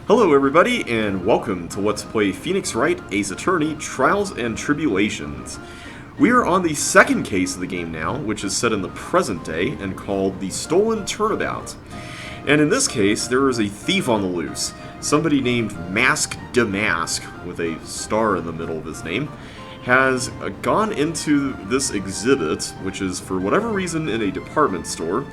Hello everybody, and welcome to Let's Play Phoenix Wright, Ace Attorney, Trials and Tribulations. We are on the second case of the game now, which is set in the present day and called the Stolen Turnabout. And in this case, there is a thief on the loose. Somebody named Damask, with a star in the middle of his name, has gone into this exhibit, which is for whatever reason in a department store,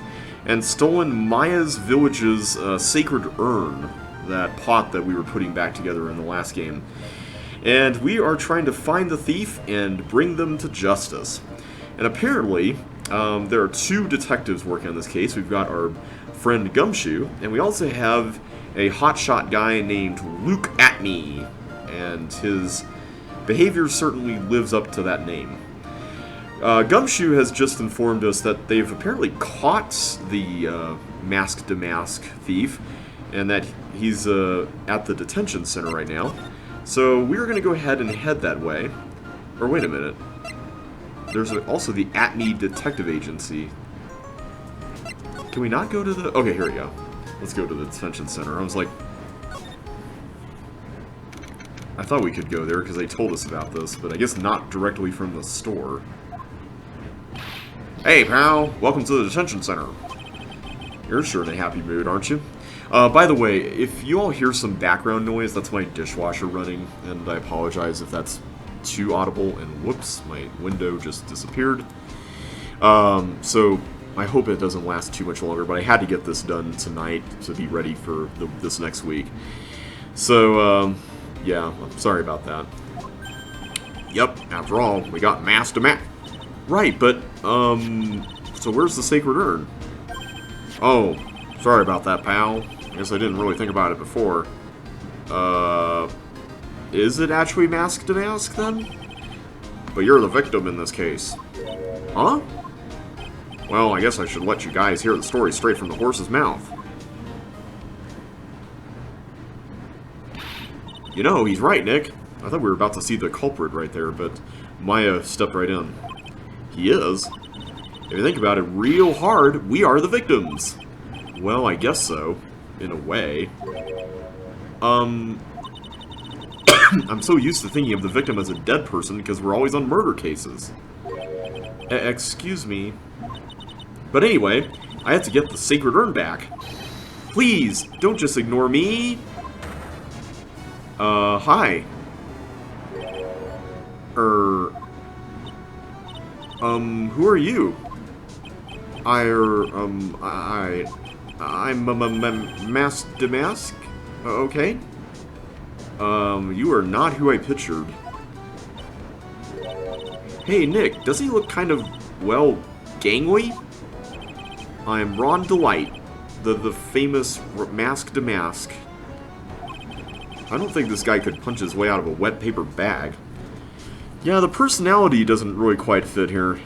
and stolen Maya's village's sacred urn. That pot that we were putting back together in the last game. And we are trying to find the thief and bring them to justice. And apparently, there are two detectives working on this case. We've got our friend Gumshoe, and we also have a hotshot guy named Luke Acne. And his behavior certainly lives up to that name. Gumshoe has just informed us that they've apparently caught the Damask thief, and that he's at the detention center right now. So we're going to go ahead and head that way. Or wait a minute. There's also the Acme Detective Agency. Can we not go to the... Okay, here we go. Let's go to the detention center. I was like... I thought we could go there because they told us about this, but I guess not directly from the store. Hey, pal! Welcome to the detention center. You're sure in a happy mood, aren't you? By the way, if you all hear some background noise, that's my dishwasher running, and I apologize if that's too audible, and whoops, my window just disappeared. So I hope it doesn't last too much longer, but I had to get this done tonight to be ready for this next week. So, yeah, I'm sorry about that. Yep, after all, we got Damask. Right, but, so where's the sacred urn? Oh, sorry about that, pal. I guess I didn't really think about it before. Is it actually Damask then? But you're the victim in this case. Huh? Well, I guess I should let you guys hear the story straight from the horse's mouth. You know, he's right, Nick. I thought we were about to see the culprit right there, but Maya stepped right in. He is. If you think about it real hard, we are the victims. Well, I guess so, in a way. I'm so used to thinking of the victim as a dead person because we're always on murder cases. Excuse me. But anyway, I have to get the sacred urn back. Please, don't just ignore me. Hi. Who are you? I'm Damask? Okay. You are not who I pictured. Hey, Nick, doesn't he look kind of, well, gangly? I'm Ron Delight, the famous Damask. I don't think this guy could punch his way out of a wet paper bag. Yeah, the personality doesn't really quite fit here.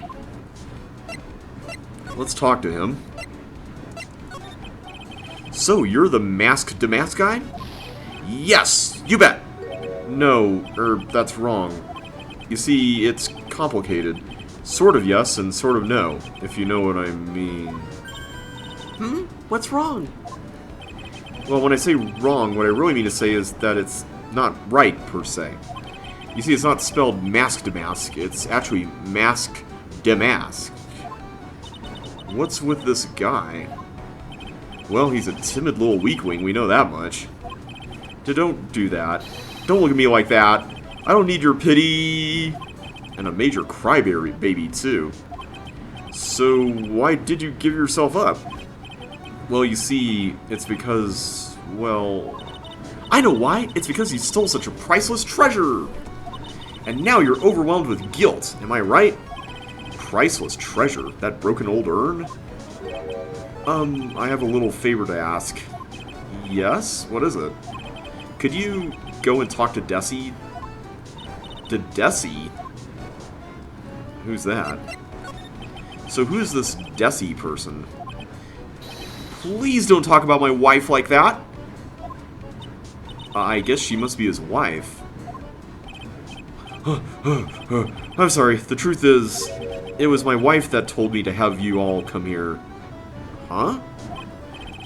Let's talk to him. So, you're the Damask guy? Yes, you bet! No, that's wrong. You see, it's complicated. Sort of yes and sort of no, if you know what I mean. What's wrong? Well, when I say wrong, what I really mean to say is that it's not right, per se. You see, it's not spelled Damask, it's actually Damask. What's with this guy? Well, he's a timid little weakling, we know that much. Don't do that. Don't look at me like that. I don't need your pity. And a major crybaby, too. So, why did you give yourself up? Well, you see, it's because, well... I know why! It's because you stole such a priceless treasure! And now you're overwhelmed with guilt, am I right? Priceless treasure? That broken old urn? I have a little favor to ask. Yes? What is it? Could you go and talk to Desi? To Desi? Who's that? So who's this Desi person? Please don't talk about my wife like that! I guess she must be his wife. I'm sorry, the truth is, it was my wife that told me to have you all come here. Huh?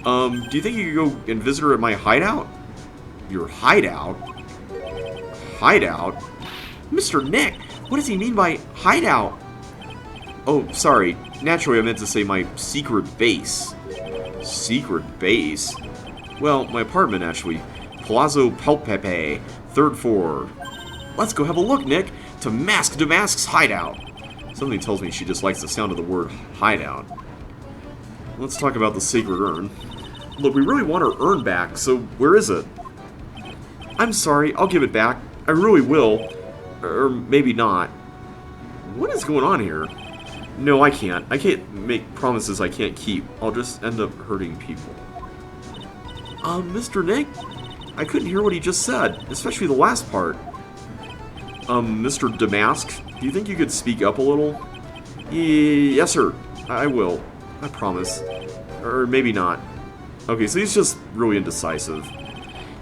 Do you think you could go and visit her at my hideout? Your hideout? Hideout? Mr. Nick, what does he mean by hideout? Oh, sorry. Naturally, I meant to say my secret base. Secret base? Well, my apartment, actually. Palazzo Pelpepe, 3rd floor. Let's go have a look, Nick, to Damask's hideout. Something tells me she just likes the sound of the word hideout. Let's talk about the sacred urn. Look, we really want our urn back, so where is it? I'm sorry, I'll give it back. I really will. Or maybe not. What is going on here? No, I can't. I can't make promises I can't keep. I'll just end up hurting people. Mr. Nick? I couldn't hear what he just said, especially the last part. Mr. Damask, do you think you could speak up a little? Yes, sir. I will. I promise. Or maybe not. Okay, so he's just really indecisive.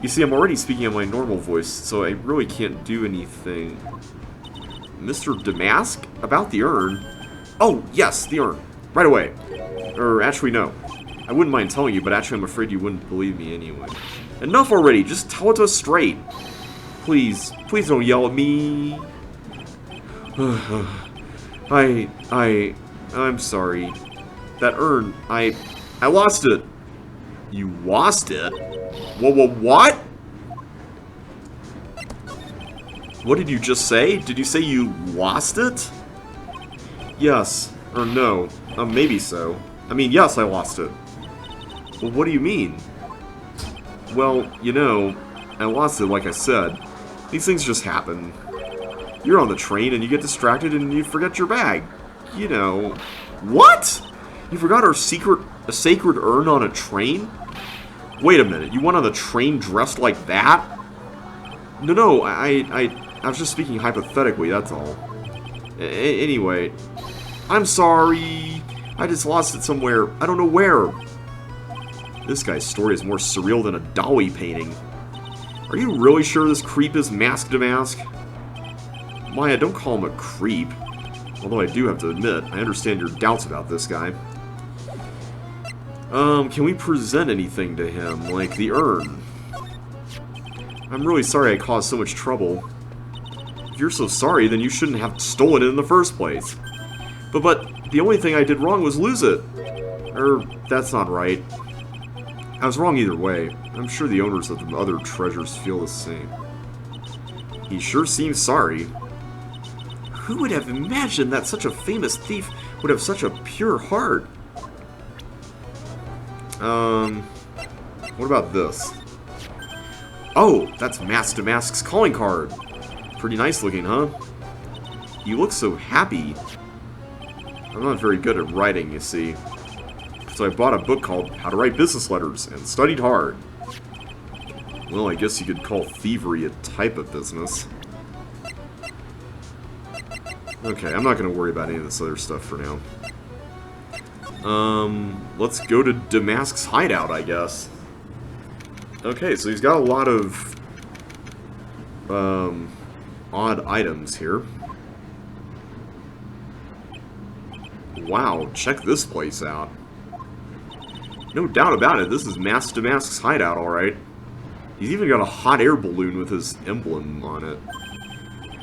You see, I'm already speaking in my normal voice, so I really can't do anything. Mr. Damask? About the urn? Oh, yes, the urn. Right away. Or, actually, no. I wouldn't mind telling you, but actually I'm afraid you wouldn't believe me anyway. Enough already! Just tell it to us straight! Please, please don't yell at me. I'm sorry. That urn, I lost it. You lost it? What? What did you just say? Did you say you lost it? Yes. Or no. Maybe so. I mean, yes, I lost it. Well, what do you mean? Well, you know, I lost it like I said. These things just happen. You're on the train and you get distracted and you forget your bag. You know. What? You forgot a sacred urn on a train? Wait a minute, you went on the train dressed like that? No, I was just speaking hypothetically, that's all. Anyway, I'm sorry. I just lost it somewhere. I don't know where. This guy's story is more surreal than a Dali painting. Are you really sure this creep is Damask? Maya, don't call him a creep. Although I do have to admit, I understand your doubts about this guy. Can we present anything to him, like the urn? I'm really sorry I caused so much trouble. If you're so sorry, then you shouldn't have stolen it in the first place. But the only thing I did wrong was lose it. That's not right. I was wrong either way. I'm sure the owners of the other treasures feel the same. He sure seems sorry. Who would have imagined that such a famous thief would have such a pure heart? What about this? Oh, that's Damask's calling card. Pretty nice looking, huh? You look so happy. I'm not very good at writing, you see. So I bought a book called How to Write Business Letters and studied hard. Well, I guess you could call thievery a type of business. Okay, I'm not going to worry about any of this other stuff for now. Let's go to Damask's hideout, I guess. Okay, so he's got a lot of odd items here. Wow, check this place out. No doubt about it, this is Damask's hideout, alright. He's even got a hot air balloon with his emblem on it.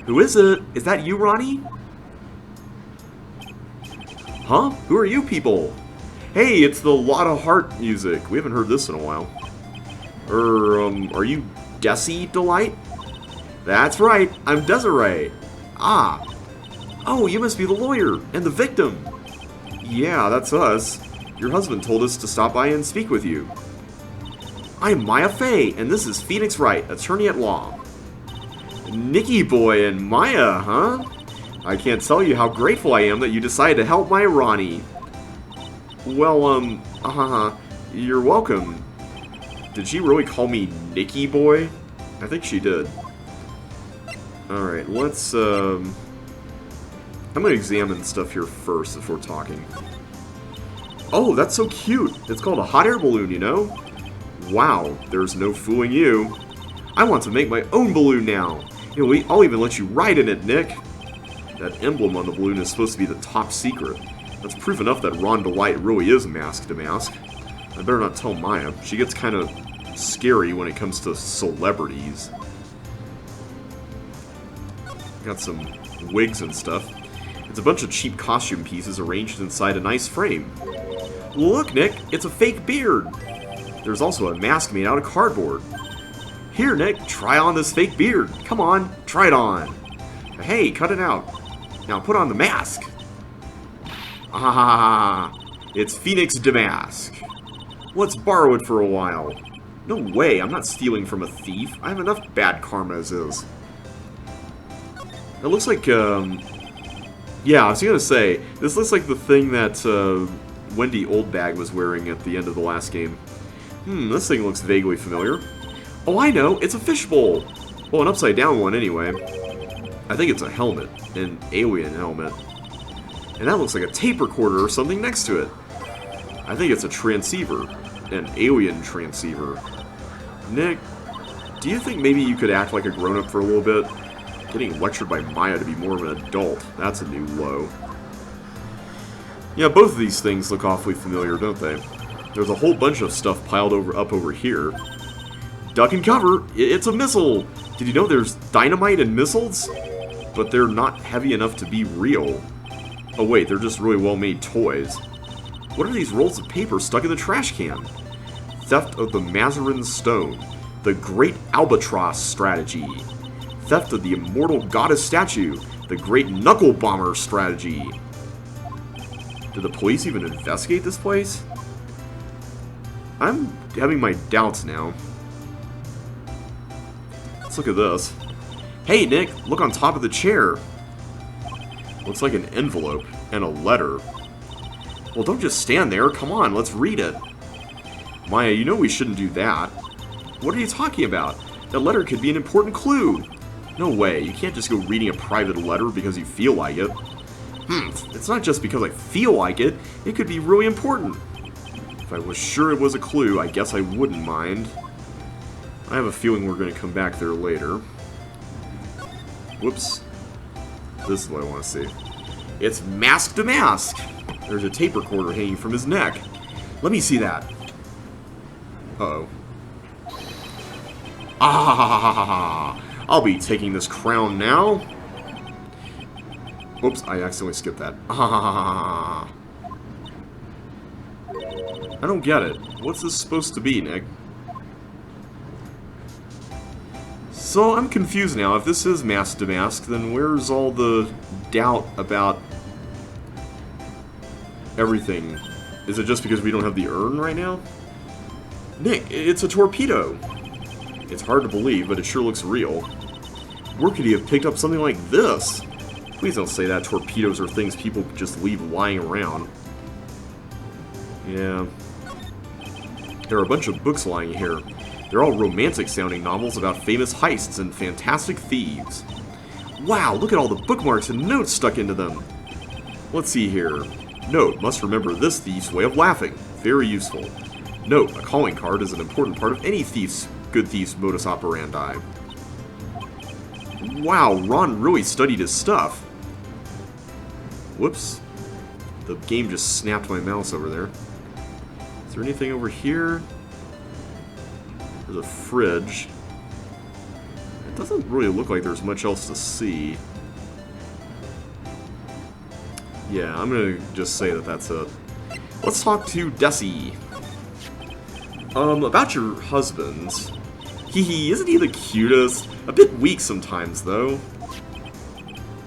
Who is it? Is that you, Ronnie? Huh? Who are you people? Hey, it's the Lot of Heart music. We haven't heard this in a while. Are you Desi Delight? That's right, I'm Desiree. Ah. Oh, you must be the lawyer and the victim. Yeah, that's us. Your husband told us to stop by and speak with you. I'm Maya Fey, and this is Phoenix Wright, attorney at law. Nicky Boy and Maya, huh? I can't tell you how grateful I am that you decided to help my Ronnie. Well, you're welcome. Did she really call me Nicky Boy? I think she did. Alright, let's, I'm gonna examine stuff here first before talking. Oh, that's so cute! It's called a hot air balloon, you know? Wow, there's no fooling you. I want to make my own balloon now. You know, I'll even let you ride in it, Nick. That emblem on the balloon is supposed to be the top secret. That's proof enough that Ron Delight really is Damask. I better not tell Maya. She gets kind of scary when it comes to celebrities. Got some wigs and stuff. It's a bunch of cheap costume pieces arranged inside a nice frame. Look, Nick, it's a fake beard. There's also a mask made out of cardboard. Here, Nick, try on this fake beard. Come on, try it on. Hey, cut it out. Now put on the mask. Ah, it's Phoenix Damask. Let's borrow it for a while. No way, I'm not stealing from a thief. I have enough bad karma as is. It looks like, yeah, I was gonna say, this looks like the thing that Wendy Oldbag was wearing at the end of the last game. This thing looks vaguely familiar. Oh, I know, it's a fishbowl! Well, an upside down one anyway. I think it's a helmet, an alien helmet. And that looks like a tape recorder or something next to it. I think it's a transceiver, an alien transceiver. Nick, do you think maybe you could act like a grown-up for a little bit? Getting lectured by Maya to be more of an adult, that's a new low. Yeah, both of these things look awfully familiar, don't they? There's a whole bunch of stuff piled up over here. Duck and cover! It's a missile! Did you know there's dynamite in missiles? But they're not heavy enough to be real. Oh wait, they're just really well-made toys. What are these rolls of paper stuck in the trash can? Theft of the Mazarin Stone. The Great Albatross Strategy. Theft of the Immortal Goddess Statue. The Great Knuckle Bomber Strategy. Did the police even investigate this place? I'm having my doubts now. Let's look at this. Hey, Nick, look on top of the chair. Looks like an envelope and a letter. Well, don't just stand there. Come on, let's read it. Maya, you know we shouldn't do that. What are you talking about? That letter could be an important clue. No way, you can't just go reading a private letter because you feel like it. It's not just because I feel like it. It could be really important. If I was sure it was a clue, I guess I wouldn't mind. I have a feeling we're going to come back there later. Whoops. This is what I want to see. It's Mask Damask! There's a tape recorder hanging from his neck. Let me see that. Uh-oh. Ah! I'll be taking this crown now. Oops, I accidentally skipped that. Ah! I don't get it. What's this supposed to be, Nick? So, I'm confused now. If this is Mask Damask, then where's all the doubt about everything? Is it just because we don't have the urn right now? Nick, it's a torpedo! It's hard to believe, but it sure looks real. Where could he have picked up something like this? Please don't say that torpedoes are things people just leave lying around. Yeah. There are a bunch of books lying here. They're all romantic-sounding novels about famous heists and fantastic thieves. Wow, look at all the bookmarks and notes stuck into them. Let's see here. Note, must remember this thief's way of laughing. Very useful. Note, a calling card is an important part of any good thief's modus operandi. Wow, Ron really studied his stuff. Whoops. The game just snapped my mouse over there. Is there anything over here? There's a fridge. It doesn't really look like there's much else to see. Yeah, I'm gonna just say that that's it. Let's talk to Desi. About your husband. Isn't he the cutest? A bit weak sometimes, though.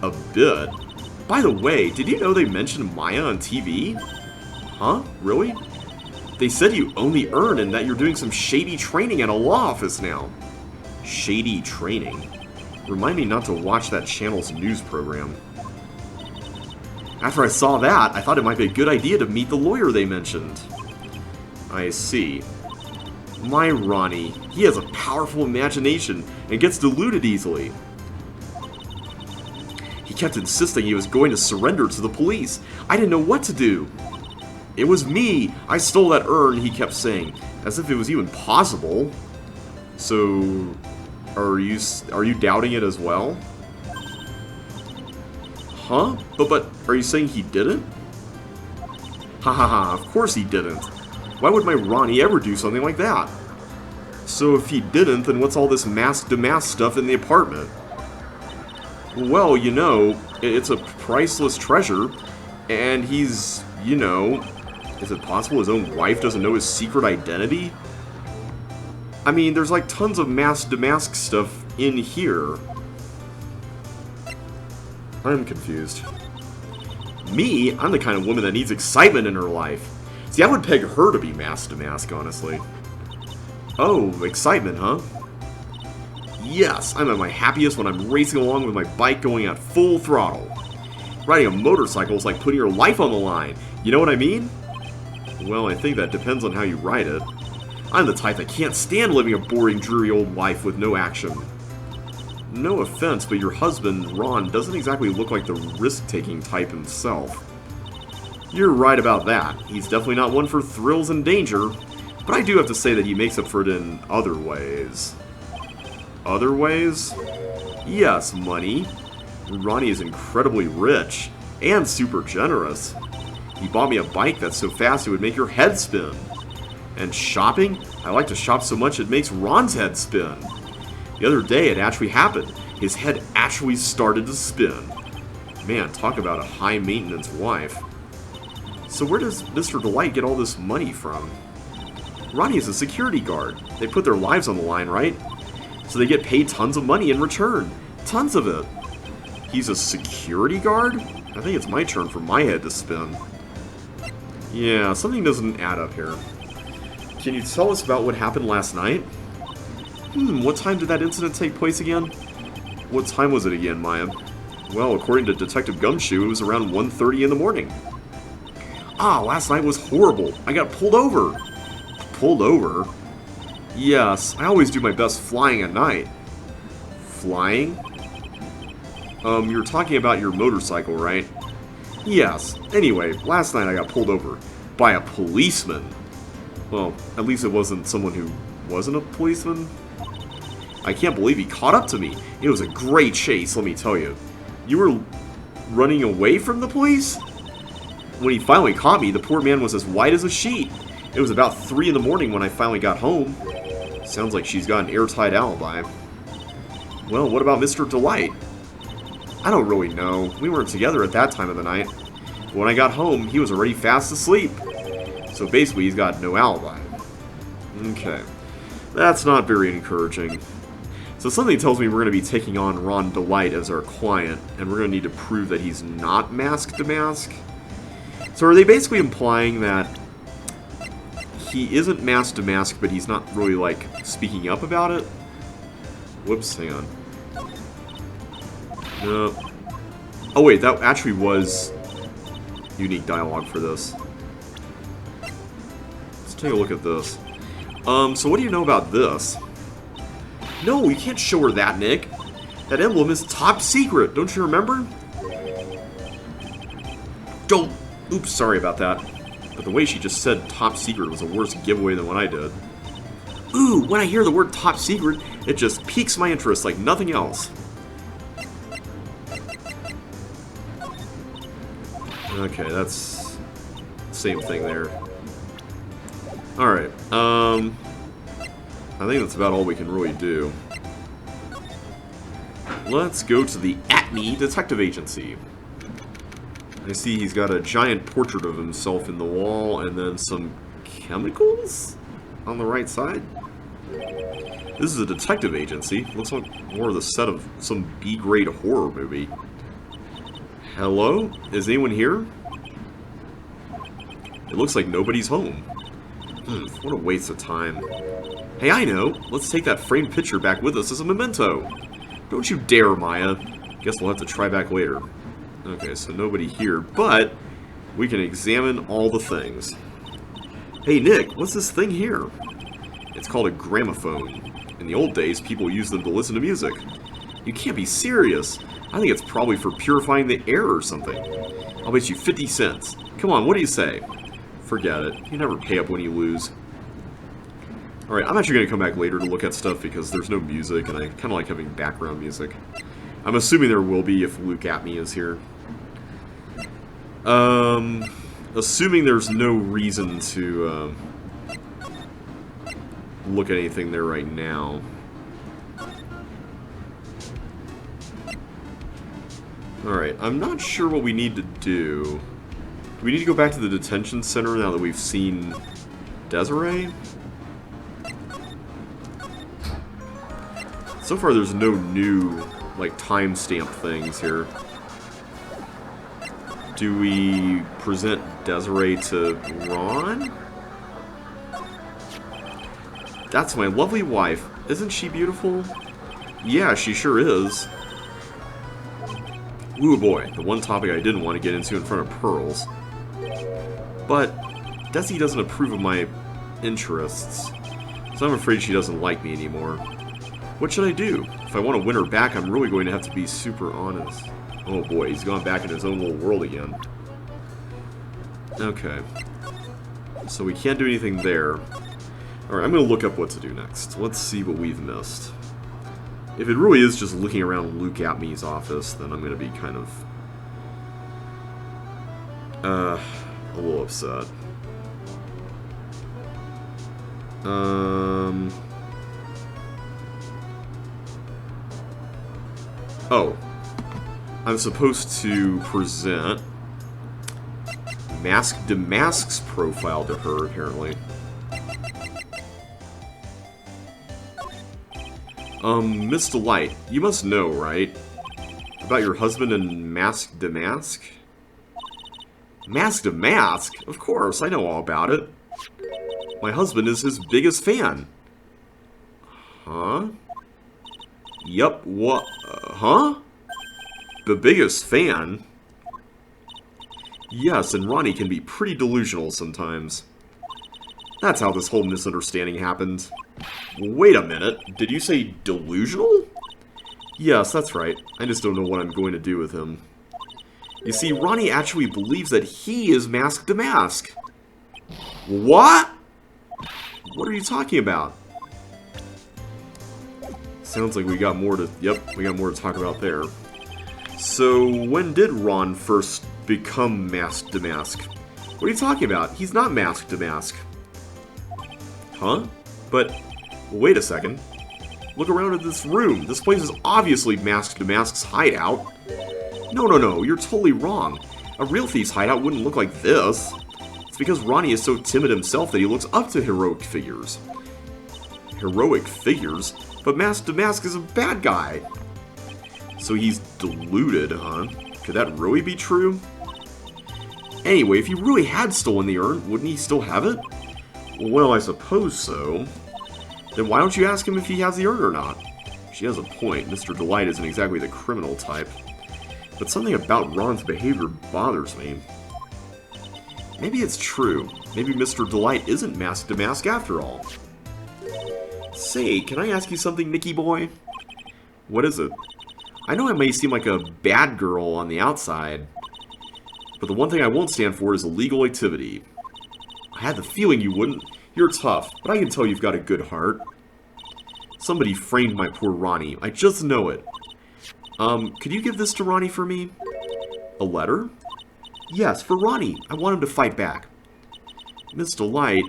A bit? By the way, did you know they mentioned Maya on TV? Huh? Really? They said you own the urn and that you're doing some shady training at a law office now. Shady training? Remind me not to watch that channel's news program. After I saw that, I thought it might be a good idea to meet the lawyer they mentioned. I see. My Ronnie, he has a powerful imagination and gets deluded easily. He kept insisting he was going to surrender to the police. I didn't know what to do. It was me. I stole that urn, he kept saying, as if it was even possible. So, are you doubting it as well? Huh? But are you saying he didn't? Ha ha ha, of course he didn't. Why would my Ronnie ever do something like that? So if he didn't, then what's all this mask-to-mask stuff in the apartment? Well, you know, it's a priceless treasure, and he's, you know, is it possible his own wife doesn't know his secret identity? I mean, there's like tons of mask-to-mask stuff in here. I'm confused. Me? I'm the kind of woman that needs excitement in her life. See, I would peg her to be mask-to-mask, honestly. Oh, excitement, huh? Yes, I'm at my happiest when I'm racing along with my bike going at full throttle. Riding a motorcycle is like putting your life on the line. You know what I mean? Well, I think that depends on how you ride it. I'm the type that can't stand living a boring, dreary old life with no action. No offense, but your husband, Ron, doesn't exactly look like the risk-taking type himself. You're right about that. He's definitely not one for thrills and danger, but I do have to say that he makes up for it in other ways. Other ways? Yes, money. Ronnie is incredibly rich and super generous. He bought me a bike that's so fast it would make your head spin. And shopping? I like to shop so much it makes Ron's head spin. The other day it actually happened. His head actually started to spin. Man, talk about a high-maintenance wife. So where does Mr. Delight get all this money from? Ronnie is a security guard. They put their lives on the line, right? So they get paid tons of money in return. Tons of it. He's a security guard? I think it's my turn for my head to spin. Yeah, something doesn't add up here. Can you tell us about what happened last night? What time did that incident take place again? What time was it again, Maya? Well, according to Detective Gumshoe, it was around 1:30 in the morning. Ah, last night was horrible. I got pulled over. Pulled over? Yes, I always do my best flying at night. Flying? You're talking about your motorcycle, right? Yes. Anyway, last night I got pulled over by a policeman. Well, at least it wasn't someone who wasn't a policeman. I can't believe he caught up to me. It was a great chase, let me tell you. You were running away from the police? When he finally caught me, the poor man was as white as a sheet. It was about 3 in the morning when I finally got home. Sounds like she's got an airtight alibi. Well, what about Mr. Delight? I don't really know. We weren't together at that time of the night. When I got home, he was already fast asleep. So basically, he's got no alibi. Okay. That's not very encouraging. So something tells me we're going to be taking on Ron Delight as our client, and we're going to need to prove that he's not mask-to-mask. So are they basically implying that he isn't mask-to-mask, but he's not really, like, speaking up about it? Whoops, hang on. No. Oh wait, that actually was unique dialogue for this. Let's take a look at this. So what do you know about this? No, you can't show her that, Nick. That emblem is top secret, don't you remember? Don't. Oops, sorry about that. But the way she just said top secret was a worse giveaway than what I did. Ooh, when I hear the word top secret, it just piques my interest like nothing else. Okay, that's the same thing there. Alright, I think that's about all we can really do. Let's go to the Acne Detective Agency. I see he's got a giant portrait of himself in the wall, and then some chemicals on the right side. This is a detective agency. Looks like more of the set of some B-grade horror movie. Hello? Is anyone here? It looks like nobody's home. What a waste of time. Hey, I know. Let's take that framed picture back with us as a memento. Don't you dare, Maya. Guess we'll have to try back later. Okay, so nobody here, but we can examine all the things. Hey, Nick, what's this thing here? It's called a gramophone. In the old days, people used them to listen to music. You can't be serious. I think it's probably for purifying the air or something. I'll bet you 50 cents. Come on, what do you say? Forget it. You never pay up when you lose. Alright, I'm actually going to come back later to look at stuff because there's no music, and I kind of like having background music. I'm assuming there will be if Luke Acme is here. Assuming there's no reason to, look at anything there right now. Alright, I'm not sure what we need to do. Do we need to go back to the detention center now that we've seen Desiree? So far there's no new, like, timestamp things here. Do we present Desiree to Ron? That's my lovely wife. Isn't she beautiful? Yeah, she sure is. Ooh boy, the one topic I didn't want to get into in front of Pearls. But Desi doesn't approve of my interests, so I'm afraid she doesn't like me anymore. What should I do? If I want to win her back, I'm really going to have to be super honest. Oh boy, he's gone back in his own little world again. Okay. So we can't do anything there. Alright, I'm going to look up what to do next. Let's see what we've missed. If it really is just looking around Luke Atme's office, then I'm going to be kind of... a little upset. Oh. I'm supposed to present Damask's profile to her, apparently. Miss Delight, you must know, right? About your husband and Damask? Damask? Of course, I know all about it. My husband is his biggest fan. Huh? Yup, what? Huh? The biggest fan? Yes, and Ronnie can be pretty delusional sometimes. That's how this whole misunderstanding happened. Wait a minute, did you say delusional? Yes, that's right. I just don't know what I'm going to do with him. You see, Ronnie actually believes that he is Damask. What? What are you talking about? Sounds like we got more to... Yep, we got more to talk about there. So, when did Ron first become Damask? What are you talking about? He's not Damask. Huh? But, wait a second. Look around at this room. This place is obviously Damask's hideout. No, you're totally wrong. A real thief's hideout wouldn't look like this. It's because Ronnie is so timid himself that he looks up to heroic figures. Heroic figures? But Damask is a bad guy. So he's deluded, huh? Could that really be true? Anyway, if he really had stolen the urn, wouldn't he still have it? Well, I suppose so. Then why don't you ask him if he has the urn or not? She has a point. Mr. Delight isn't exactly the criminal type. But something about Ron's behavior bothers me. Maybe it's true. Maybe Mr. Delight isn't Damask after all. Say, can I ask you something, Nicky boy? What is it? I know I may seem like a bad girl on the outside, but the one thing I won't stand for is illegal activity. I had the feeling you wouldn't. You're tough, but I can tell you've got a good heart. Somebody framed my poor Ronnie. I just know it. Could you give this to Ronnie for me? A letter? Yes, for Ronnie. I want him to fight back. Miss Delight.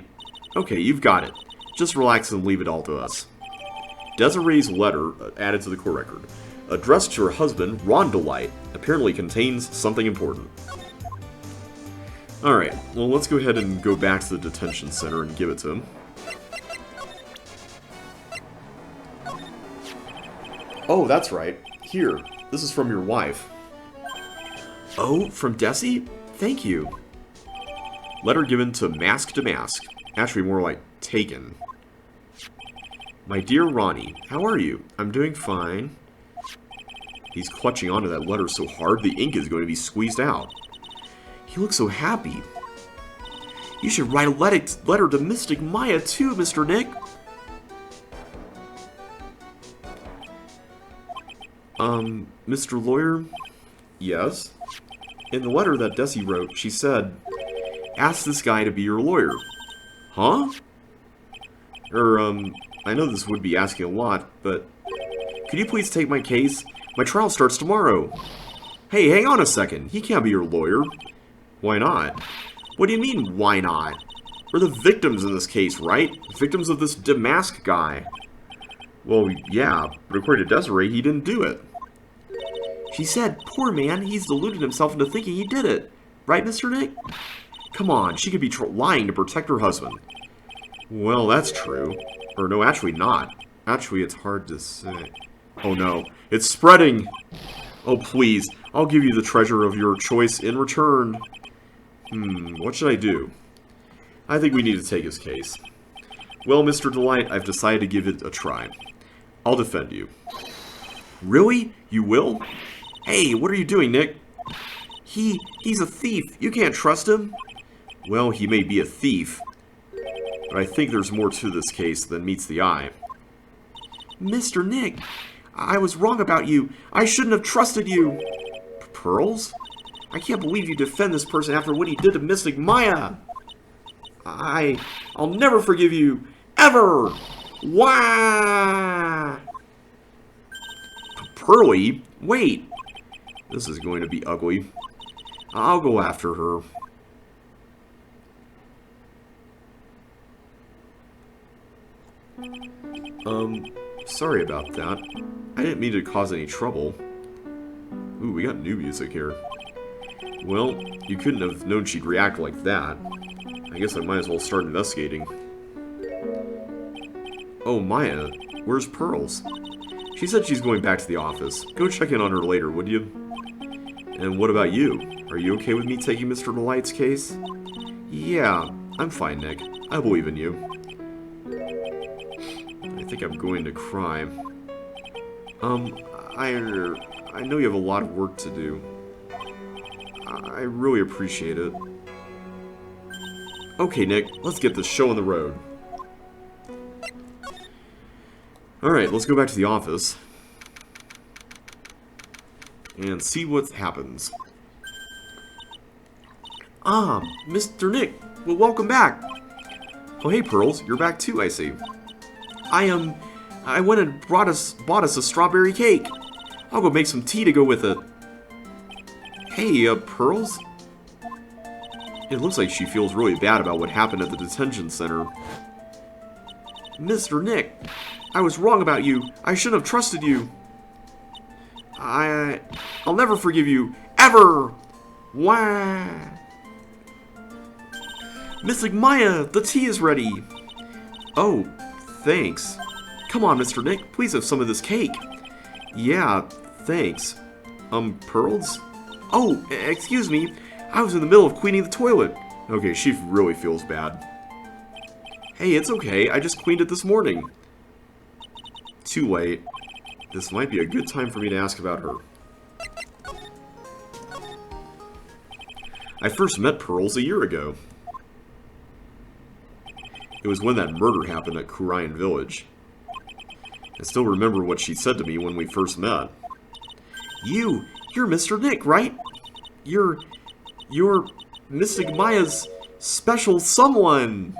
Okay, you've got it. Just relax and leave it all to us. Desiree's letter, added to the court record, addressed to her husband, Ron Delight, apparently contains something important. Alright, well let's go ahead and go back to the detention center and give it to him. Oh, that's right. Here, this is from your wife. Oh, from Desi? Thank you. Letter given to Damask. Actually, more like taken. My dear Ronnie, how are you? I'm doing fine. He's clutching onto that letter so hard the ink is going to be squeezed out. He looks so happy. You should write a letter to Mystic Maya too, Mr. Nick. Mr. Lawyer? Yes? In the letter that Desi wrote, she said, ask this guy to be your lawyer. Huh? I know this would be asking a lot, but could you please take my case? My trial starts tomorrow. Hey, hang on a second. He can't be your lawyer. Why not? What do you mean, why not? We're the victims in this case, right? Victims of this Damask guy. Well, yeah, but according to Desiree, he didn't do it. She said, poor man, he's deluded himself into thinking he did it. Right, Mr. Nick? Come on, she could be lying to protect her husband. Well, that's true. Or no, actually not. Actually, it's hard to say. Oh no, it's spreading! Oh please, I'll give you the treasure of your choice in return. What should I do? I think we need to take his case. Well, Mr. Delight, I've decided to give it a try. I'll defend you. Really? You will? Hey, what are you doing, Nick? He's a thief. You can't trust him. Well, he may be a thief, but I think there's more to this case than meets the eye. Mr. Nick, I was wrong about you. I shouldn't have trusted you. Pearls? I can't believe you defend this person after what he did to Mystic Maya. I'll never forgive you. Ever! Why? Pearly? Wait. This is going to be ugly. I'll go after her. Sorry about that. I didn't mean to cause any trouble. Ooh, we got new music here. Well, you couldn't have known she'd react like that. I guess I might as well start investigating. Oh, Maya, where's Pearls? She said she's going back to the office. Go check in on her later, would you? And what about you? Are you okay with me taking Mr. Delight's case? Yeah, I'm fine, Nick. I believe in you. I think I'm going to cry. I know you have a lot of work to do. I really appreciate it. Okay, Nick, let's get this show on the road. Alright, let's go back to the office. And see what happens. Ah, Mr. Nick, well, welcome back. Oh, hey, Pearls, you're back too, I see. I went and bought us a strawberry cake. I'll go make some tea to go with it. Hey, Pearls? It looks like she feels really bad about what happened at the detention center. Mr. Nick, I was wrong about you. I shouldn't have trusted you. I'll never forgive you. Ever! Wah! Mystic Maya, the tea is ready. Oh, thanks. Come on, Mr. Nick, please have some of this cake. Yeah, thanks. Pearls? Oh, excuse me. I was in the middle of cleaning the toilet. Okay, she really feels bad. Hey, it's okay. I just cleaned it this morning. Too late. This might be a good time for me to ask about her. I first met Pearls a year ago. It was when that murder happened at Kurian Village. I still remember what she said to me when we first met. You're Mr. Nick, right? You're Mystic Maya's special someone!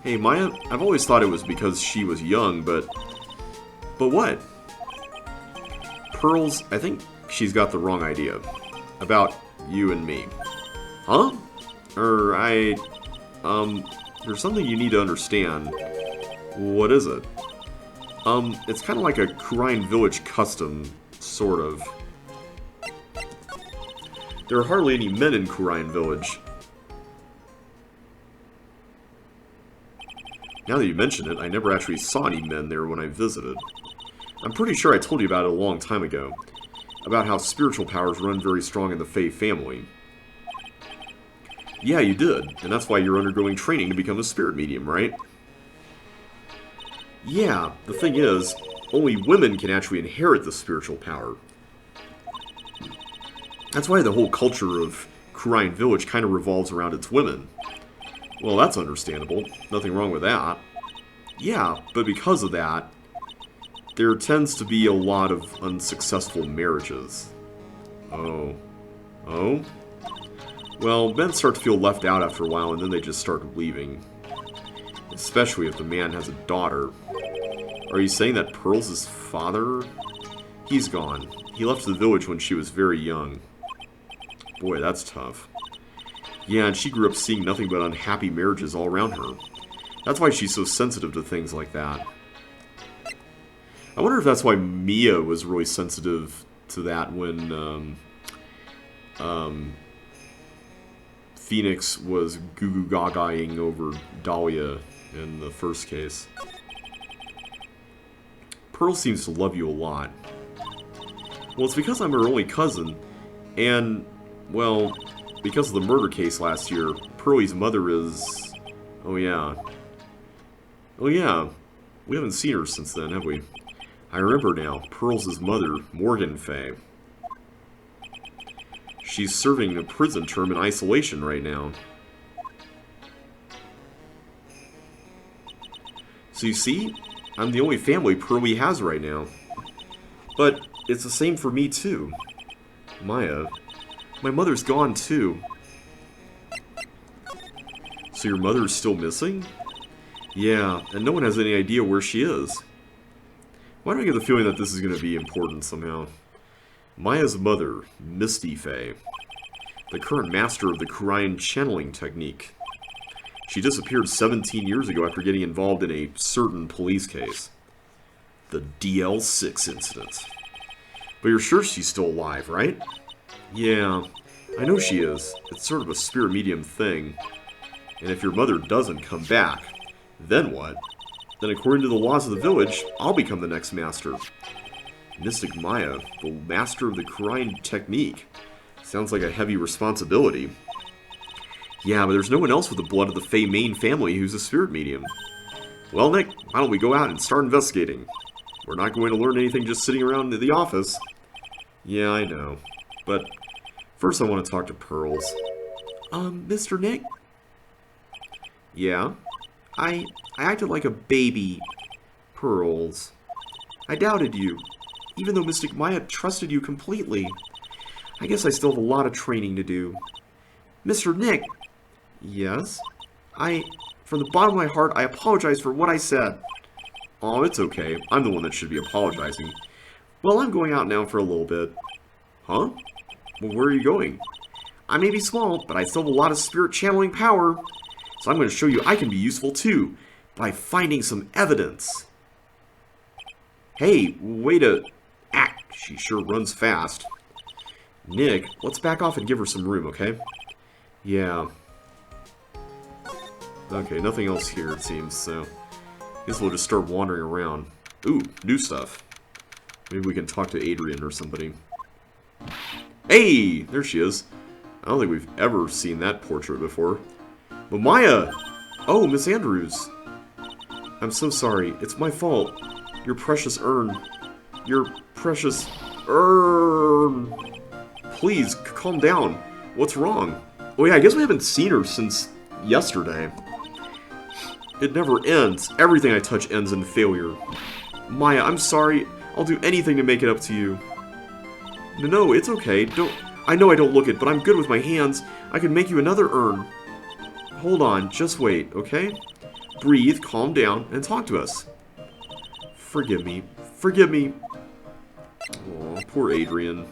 Hey, Maya, I've always thought it was because she was young, but what? Pearls, I think she's got the wrong idea. About you and me. Huh? There's something you need to understand. What is it? It's kind of like a Kurian Village custom, sort of. There are hardly any men in Kurian Village. Now that you mention it, I never actually saw any men there when I visited. I'm pretty sure I told you about it a long time ago. About how spiritual powers run very strong in the Fae family. Yeah, you did, and that's why you're undergoing training to become a spirit medium, right? Yeah, the thing is, only women can actually inherit the spiritual power. That's why the whole culture of Kurian Village kind of revolves around its women. Well, that's understandable. Nothing wrong with that. Yeah, but because of that, there tends to be a lot of unsuccessful marriages. Oh. Oh? Well, men start to feel left out after a while, and then they just start leaving. Especially if the man has a daughter. Are you saying that Pearls' father? He's gone. He left the village when she was very young. Boy, that's tough. Yeah, and she grew up seeing nothing but unhappy marriages all around her. That's why she's so sensitive to things like that. I wonder if that's why Mia was really sensitive to that when Phoenix was goo-goo gagaing over Dahlia in the first case. Pearl seems to love you a lot. Well, it's because I'm her only cousin, and, well, because of the murder case last year, Pearlie's mother is... Oh, yeah. Oh, yeah. We haven't seen her since then, have we? I remember now. Pearl's mother, Morgan Fay. She's serving a prison term in isolation right now. So you see, I'm the only family Pearlie has right now. But it's the same for me too. Maya, my mother's gone too. So your mother's still missing? Yeah, and no one has any idea where she is. Why do I get the feeling that this is going to be important somehow? Maya's mother, Misty Fay, the current master of the Korean channeling technique. She disappeared 17 years ago after getting involved in a certain police case. The DL6 incident. But you're sure she's still alive, right? Yeah, I know she is. It's sort of a spirit medium thing. And if your mother doesn't come back, then what? Then according to the laws of the village, I'll become the next master. Mystic Maya, the master of the Korean technique. Sounds like a heavy responsibility. Yeah, but there's no one else with the blood of the Fey main family who's a spirit medium. Well, Nick, why don't we go out and start investigating? We're not going to learn anything just sitting around in the office. Yeah, I know. But first I want to talk to Pearls. Mr. Nick? Yeah? I acted like a baby. Pearls. I doubted you. Even though Mystic Maya trusted you completely. I guess I still have a lot of training to do. Mr. Nick! Yes? From the bottom of my heart, I apologize for what I said. Oh, it's okay. I'm the one that should be apologizing. Well, I'm going out now for a little bit. Huh? Well, where are you going? I may be small, but I still have a lot of spirit channeling power. So I'm going to show you I can be useful too, by finding some evidence. Hey, way to act. She sure runs fast. Nick, let's back off and give her some room, okay? Yeah. Okay, nothing else here, it seems, so... guess we'll just start wandering around. Ooh, new stuff. Maybe we can talk to Adrian or somebody. Hey! There she is. I don't think we've ever seen that portrait before. But Maya! Oh, Miss Andrews. I'm so sorry. It's my fault. Your precious urn. Your precious urn. Please, calm down. What's wrong? Oh yeah, I guess we haven't seen her since yesterday. It never ends. Everything I touch ends in failure. Maya, I'm sorry. I'll do anything to make it up to you. No, it's okay. I know I don't look it, but I'm good with my hands. I can make you another urn. Hold on, just wait, okay? Breathe, calm down, and talk to us. Forgive me. Forgive me. Aw, poor Adrian.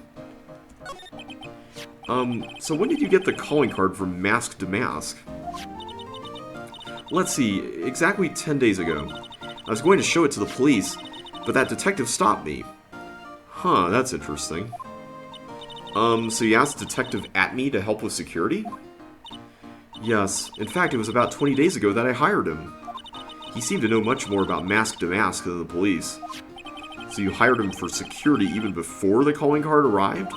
So when did you get the calling card from Damask? Let's see, exactly 10 days ago. I was going to show it to the police, but that detective stopped me. Huh, that's interesting. So you asked Detective Acne to help with security? Yes, in fact it was about 20 days ago that I hired him. He seemed to know much more about Damask than the police. So you hired him for security even before the calling card arrived?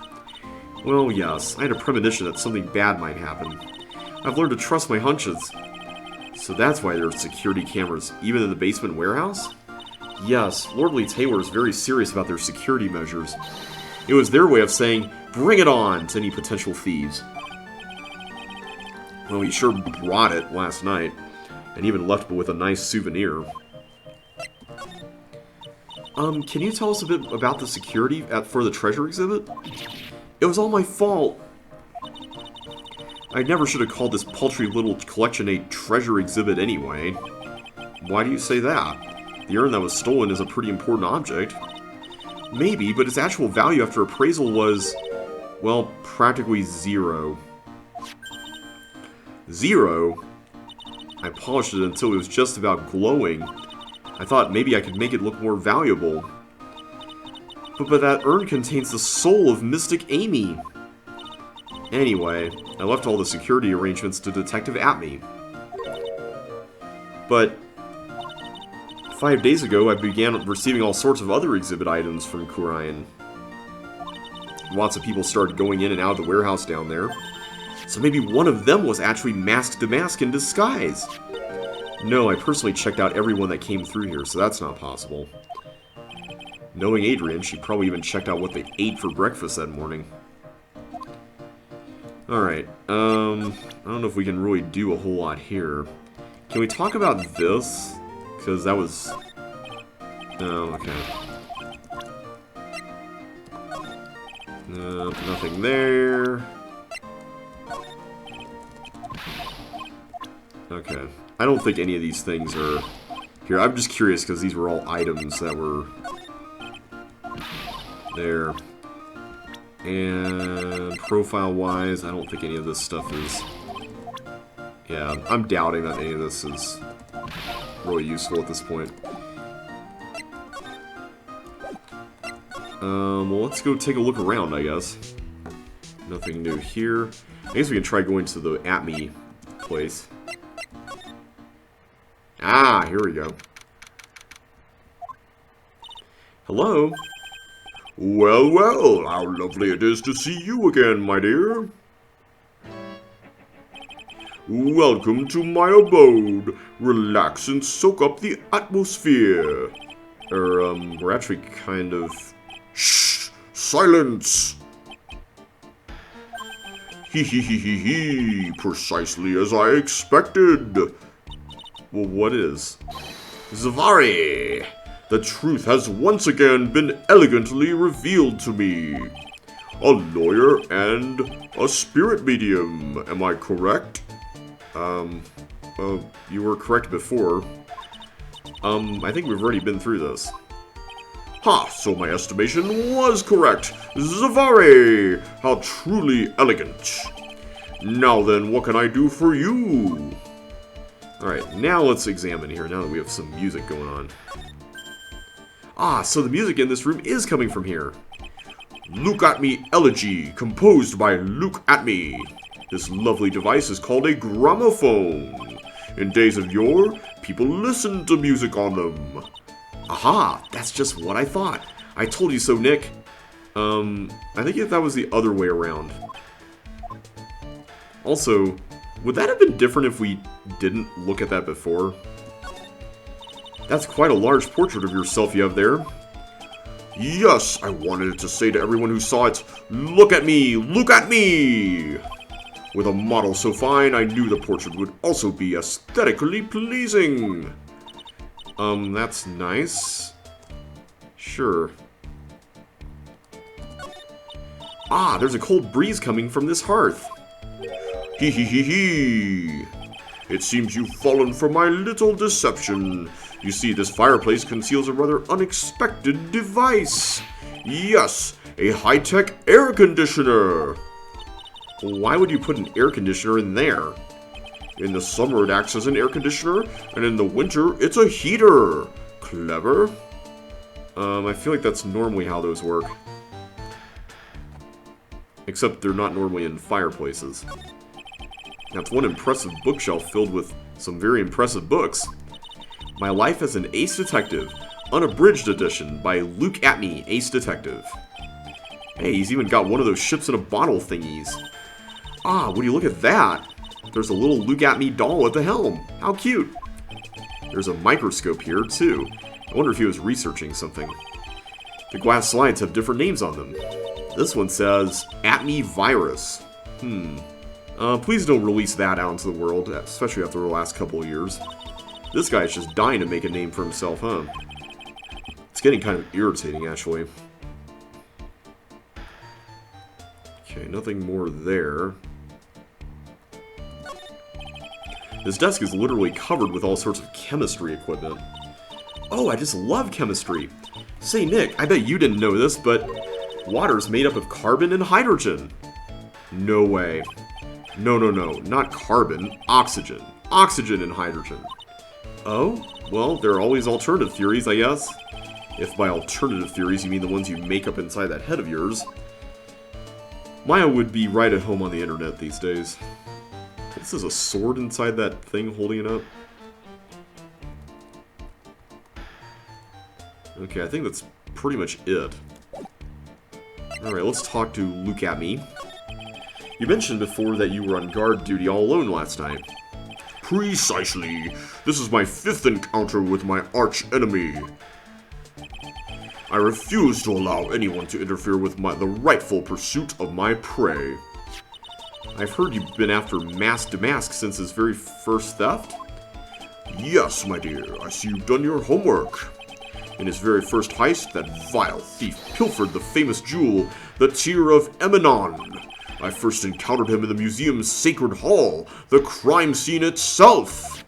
Well, yes, I had a premonition that something bad might happen. I've learned to trust my hunches. So that's why there are security cameras, even in the basement warehouse? Yes, Lordly Taylor is very serious about their security measures. It was their way of saying, bring it on to any potential thieves. Well, he sure brought it last night, and even left with a nice souvenir. Can you tell us a bit about the security for the treasure exhibit? It was all my fault. I never should have called this paltry little collection a treasure exhibit anyway. Why do you say that? The urn that was stolen is a pretty important object. Maybe, but its actual value after appraisal was, well, practically zero. 0? I polished it until it was just about glowing. I thought maybe I could make it look more valuable. But that urn contains the soul of Mystic Amy. Anyway, I left all the security arrangements to Detective Acne. But 5 days ago, I began receiving all sorts of other exhibit items from Kurian. Lots of people started going in and out of the warehouse down there. So maybe one of them was actually Masked Damask in disguise. No, I personally checked out everyone that came through here, so that's not possible. Knowing Adrian, she probably even checked out what they ate for breakfast that morning. Alright, I don't know if we can really do a whole lot here. Can we talk about this? Because that was... Oh, okay. Nothing there. Okay. I don't think any of these things are... Here, I'm just curious because these were all items that were... there. And profile-wise, I don't think any of this stuff is... Yeah, I'm doubting that any of this is really useful at this point. Well, let's go take a look around, I guess. Nothing new here. I guess we can try going to the Acme place. Ah, here we go. Hello? Well, well, how lovely it is to see you again, my dear. Welcome to my abode. Relax and soak up the atmosphere. We're actually kind of... Shh! Silence! Hee. Precisely as I expected. Well, what is? Zavari! The truth has once again been elegantly revealed to me. A lawyer and a spirit medium, am I correct? Well, you were correct before. I think we've already been through this. Ha! So my estimation was correct. Zavari! How truly elegant. Now then, what can I do for you? Alright, now let's examine here, now that we have some music going on. Ah, so the music in this room is coming from here. Look at Me Elegy, composed by Look at Me. This lovely device is called a gramophone. In days of yore, people listened to music on them. Aha, that's just what I thought. I told you so, Nick. I think that was the other way around. Also, would that have been different if we didn't look at that before? That's quite a large portrait of yourself you have there. Yes, I wanted to say to everyone who saw it, look at me, look at me! With a model so fine, I knew the portrait would also be aesthetically pleasing. That's nice. Sure. Ah, there's a cold breeze coming from this hearth. Hee. It seems you've fallen for my little deception. You see, this fireplace conceals a rather unexpected device. Yes, a high-tech air conditioner. Why would you put an air conditioner in there? In the summer, it acts as an air conditioner, and in the winter, it's a heater. Clever. I feel like that's normally how those work. Except they're not normally in fireplaces. That's one impressive bookshelf filled with some very impressive books. My Life as an Ace Detective, Unabridged Edition by Luke Acme, Ace Detective. Hey, he's even got one of those ships in a bottle thingies. Ah, would you look at that? There's a little Luke Acme doll at the helm. How cute. There's a microscope here, too. I wonder if he was researching something. The glass slides have different names on them. This one says, Acme Virus. Please don't release that out into the world, especially after the last couple of years. This guy's just dying to make a name for himself, huh? It's getting kind of irritating, actually. Okay, nothing more there. This desk is literally covered with all sorts of chemistry equipment. Oh, I just love chemistry. Say, Nick, I bet you didn't know this, but water's made up of carbon and hydrogen. No way. No, no, no, not carbon. Oxygen. Oxygen and hydrogen. Oh? Well, there are always alternative theories, I guess. If by alternative theories you mean the ones you make up inside that head of yours. Maya would be right at home on the internet these days. This is a sword inside that thing holding it up. Okay, I think that's pretty much it. Alright, let's talk to Look At Me. You mentioned before that you were on guard duty all alone last night. Precisely. This is my 5th encounter with my arch enemy. I refuse to allow anyone to interfere with the rightful pursuit of my prey. I've heard you've been after Damask since his very first theft? Yes, my dear. I see you've done your homework. In his very first heist, that vile thief pilfered the famous jewel, the Tear of Eminon. I first encountered him in the museum's sacred hall, the crime scene itself.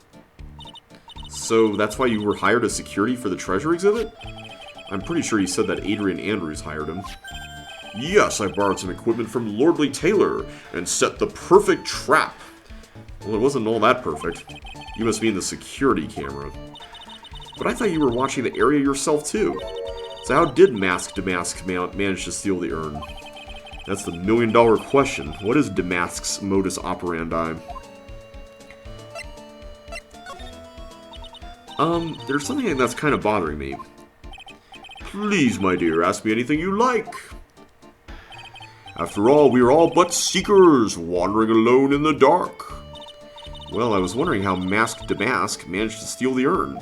So that's why you were hired as security for the treasure exhibit? I'm pretty sure you said that Adrian Andrews hired him. Yes, I borrowed some equipment from Lordly Taylor and set the perfect trap. Well, it wasn't all that perfect. You must mean the security camera. But I thought you were watching the area yourself too. So how did Damask manage to steal the urn? That's the million-dollar question. What is Damask's modus operandi? There's something that's kind of bothering me. Please, my dear, ask me anything you like. After all, we are all but seekers, wandering alone in the dark. Well, I was wondering how Damask managed to steal the urn.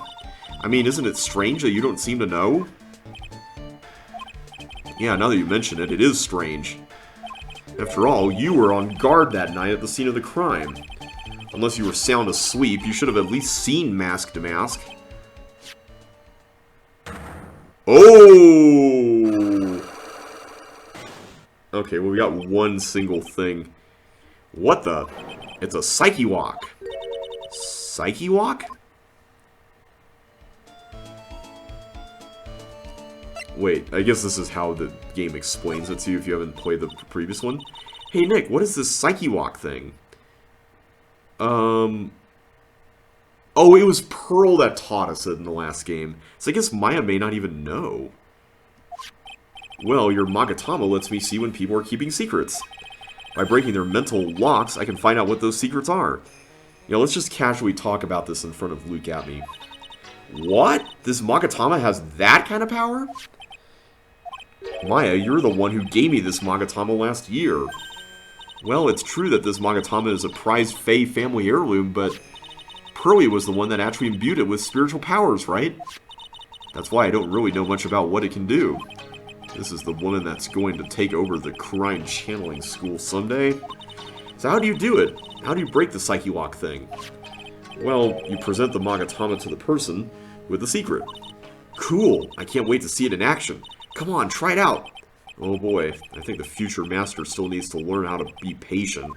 I mean, isn't it strange that you don't seem to know? Yeah, now that you mention it, it is strange. After all, you were on guard that night at the scene of the crime. Unless you were sound asleep, you should have at least seen Damask. Oh! Okay, well, we got one single thing. What the? It's a Psyche Walk. Psyche Walk? Wait, I guess this is how the game explains it to you if you haven't played the previous one. Hey, Nick, what is this Psyche Walk thing? Oh, it was Pearl that taught us it in the last game. So I guess Maya may not even know. Well, your Magatama lets me see when people are keeping secrets. By breaking their mental locks, I can find out what those secrets are. Yeah, let's just casually talk about this in front of Look At Me. What? This Magatama has that kind of power? Maya, you're the one who gave me this Magatama last year. Well, it's true that this Magatama is a prized Fey family heirloom, but Pearly was the one that actually imbued it with spiritual powers, right? That's why I don't really know much about what it can do. This is the woman that's going to take over the crime channeling school someday. So how do you do it? How do you break the Psyche Walk thing? Well, you present the Magatama to the person with the secret. Cool! I can't wait to see it in action. Come on, try it out! Oh boy, I think the future master still needs to learn how to be patient.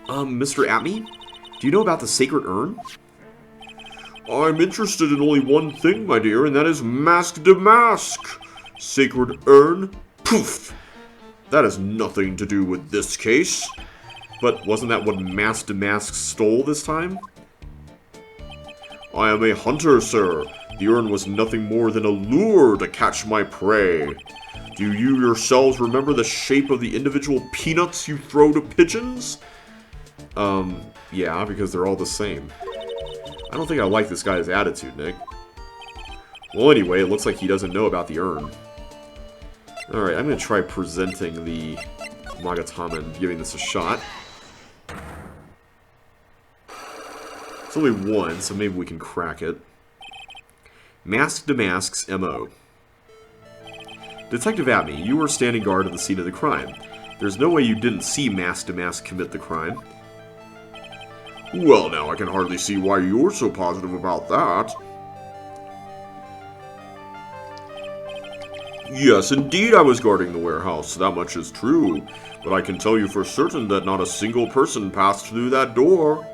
Mr. Acme? Do you know about the sacred urn? I'm interested in only one thing, my dear, and that is Damask. Sacred urn? Poof! That has nothing to do with this case. But wasn't that what Damask stole this time? I am a hunter, sir. The urn was nothing more than a lure to catch my prey. Do you yourselves remember the shape of the individual peanuts you throw to pigeons? Yeah, because they're all the same. I don't think I like this guy's attitude, Nick. Well, anyway, it looks like he doesn't know about the urn. Alright, I'm going to try presenting the Magatama and giving this a shot. It's only one, so maybe we can crack it. Damask's M.O. Detective Acme, you were standing guard at the scene of the crime. There's no way you didn't see Damask commit the crime. Well, now I can hardly see why you're so positive about that. Yes, indeed I was guarding the warehouse, that much is true. But I can tell you for certain that not a single person passed through that door.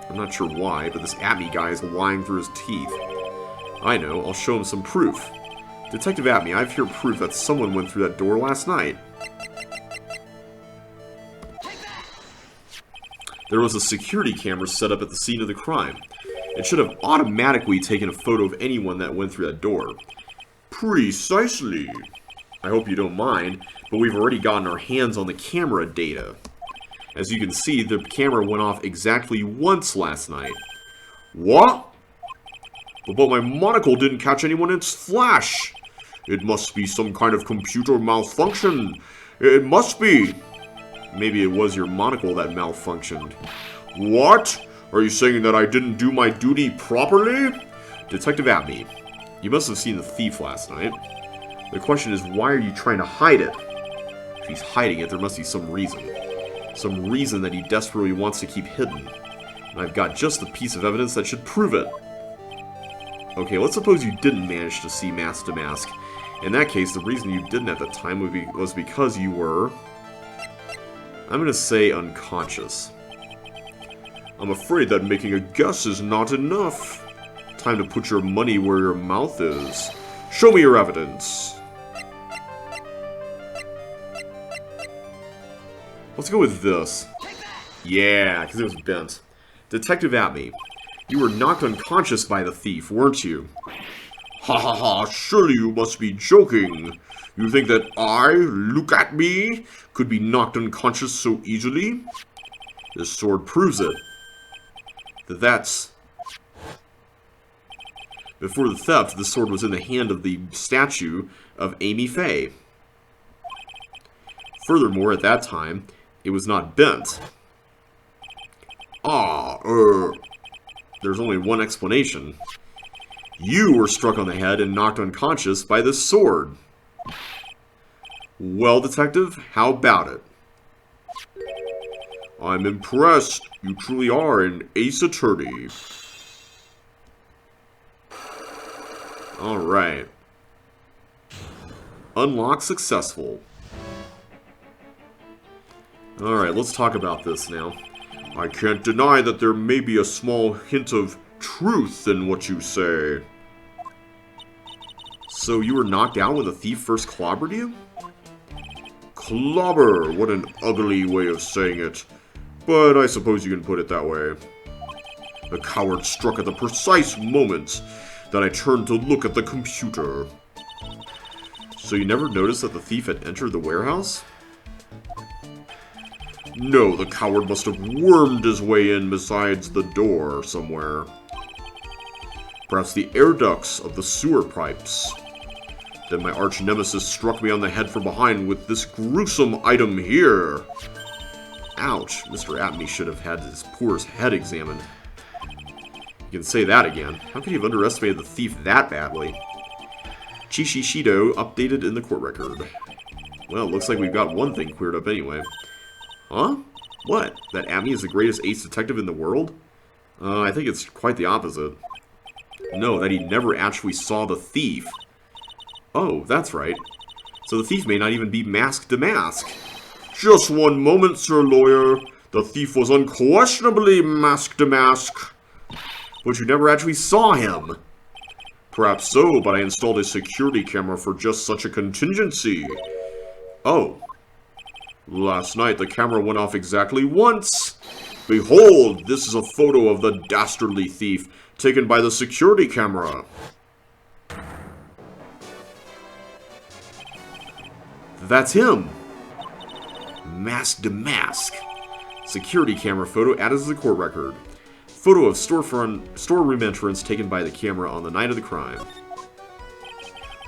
I'm not sure why, but this Acme guy is lying through his teeth. I know, I'll show him some proof. Detective Acme, I have here proof that someone went through that door last night. There was a security camera set up at the scene of the crime. It should have automatically taken a photo of anyone that went through that door. Precisely. I hope you don't mind, but we've already gotten our hands on the camera data. As you can see, the camera went off exactly once last night. What? But my monocle didn't catch anyone in its flash. It must be some kind of computer malfunction. It must be. Maybe it was your monocle that malfunctioned. What? Are you saying that I didn't do my duty properly? Detective Acne, you must have seen the thief last night. The question is, why are you trying to hide it? If he's hiding it, there must be some reason. Some reason that he desperately wants to keep hidden. And I've got just the piece of evidence that should prove it. Okay, let's suppose you didn't manage to see Mask Damask. In that case, the reason you didn't at the time was because you were... I'm going to say unconscious. I'm afraid that making a guess is not enough. Time to put your money where your mouth is. Show me your evidence. Let's go with this. Yeah, because it was bent. Detective Acme, you were knocked unconscious by the thief, weren't you? Ha ha ha, surely you must be joking. You think that I, look at me, could be knocked unconscious so easily? This sword proves it. That's... Before the theft, the sword was in the hand of the statue of Amy Faye. Furthermore, at that time, it was not bent. There's only one explanation. You were struck on the head and knocked unconscious by this sword. Well, Detective, how about it? I'm impressed. You truly are an ace attorney. Alright. Unlock successful. Alright, let's talk about this now. I can't deny that there may be a small hint of truth in what you say. So you were knocked out when the thief first clobbered you? Clobber, what an ugly way of saying it. But I suppose you can put it that way. The coward struck at the precise moment that I turned to look at the computer. So you never noticed that the thief had entered the warehouse? No, the coward must have wormed his way in besides the door somewhere. Perhaps the air ducts of the sewer pipes. Then my arch nemesis struck me on the head from behind with this gruesome item here. Ouch, Mr. Acme should have had his poor head examined. You can say that again. How could you have underestimated the thief that badly? Chishishido updated in the court record. Well, it looks like we've got one thing cleared up anyway. Huh? What? That Acme is the greatest ace detective in the world? I think it's quite the opposite. No, that he never actually saw the thief. Oh, that's right. So the thief may not even be Mask Damask. Just one moment, Sir Lawyer. The thief was unquestionably Mask Damask. But you never actually saw him. Perhaps so, but I installed a security camera for just such a contingency. Oh. Last night, the camera went off exactly once. Behold, this is a photo of the dastardly thief, taken by the security camera. That's him. Mask Damask. Security camera photo added to the court record. Photo of storeroom entrance taken by the camera on the night of the crime.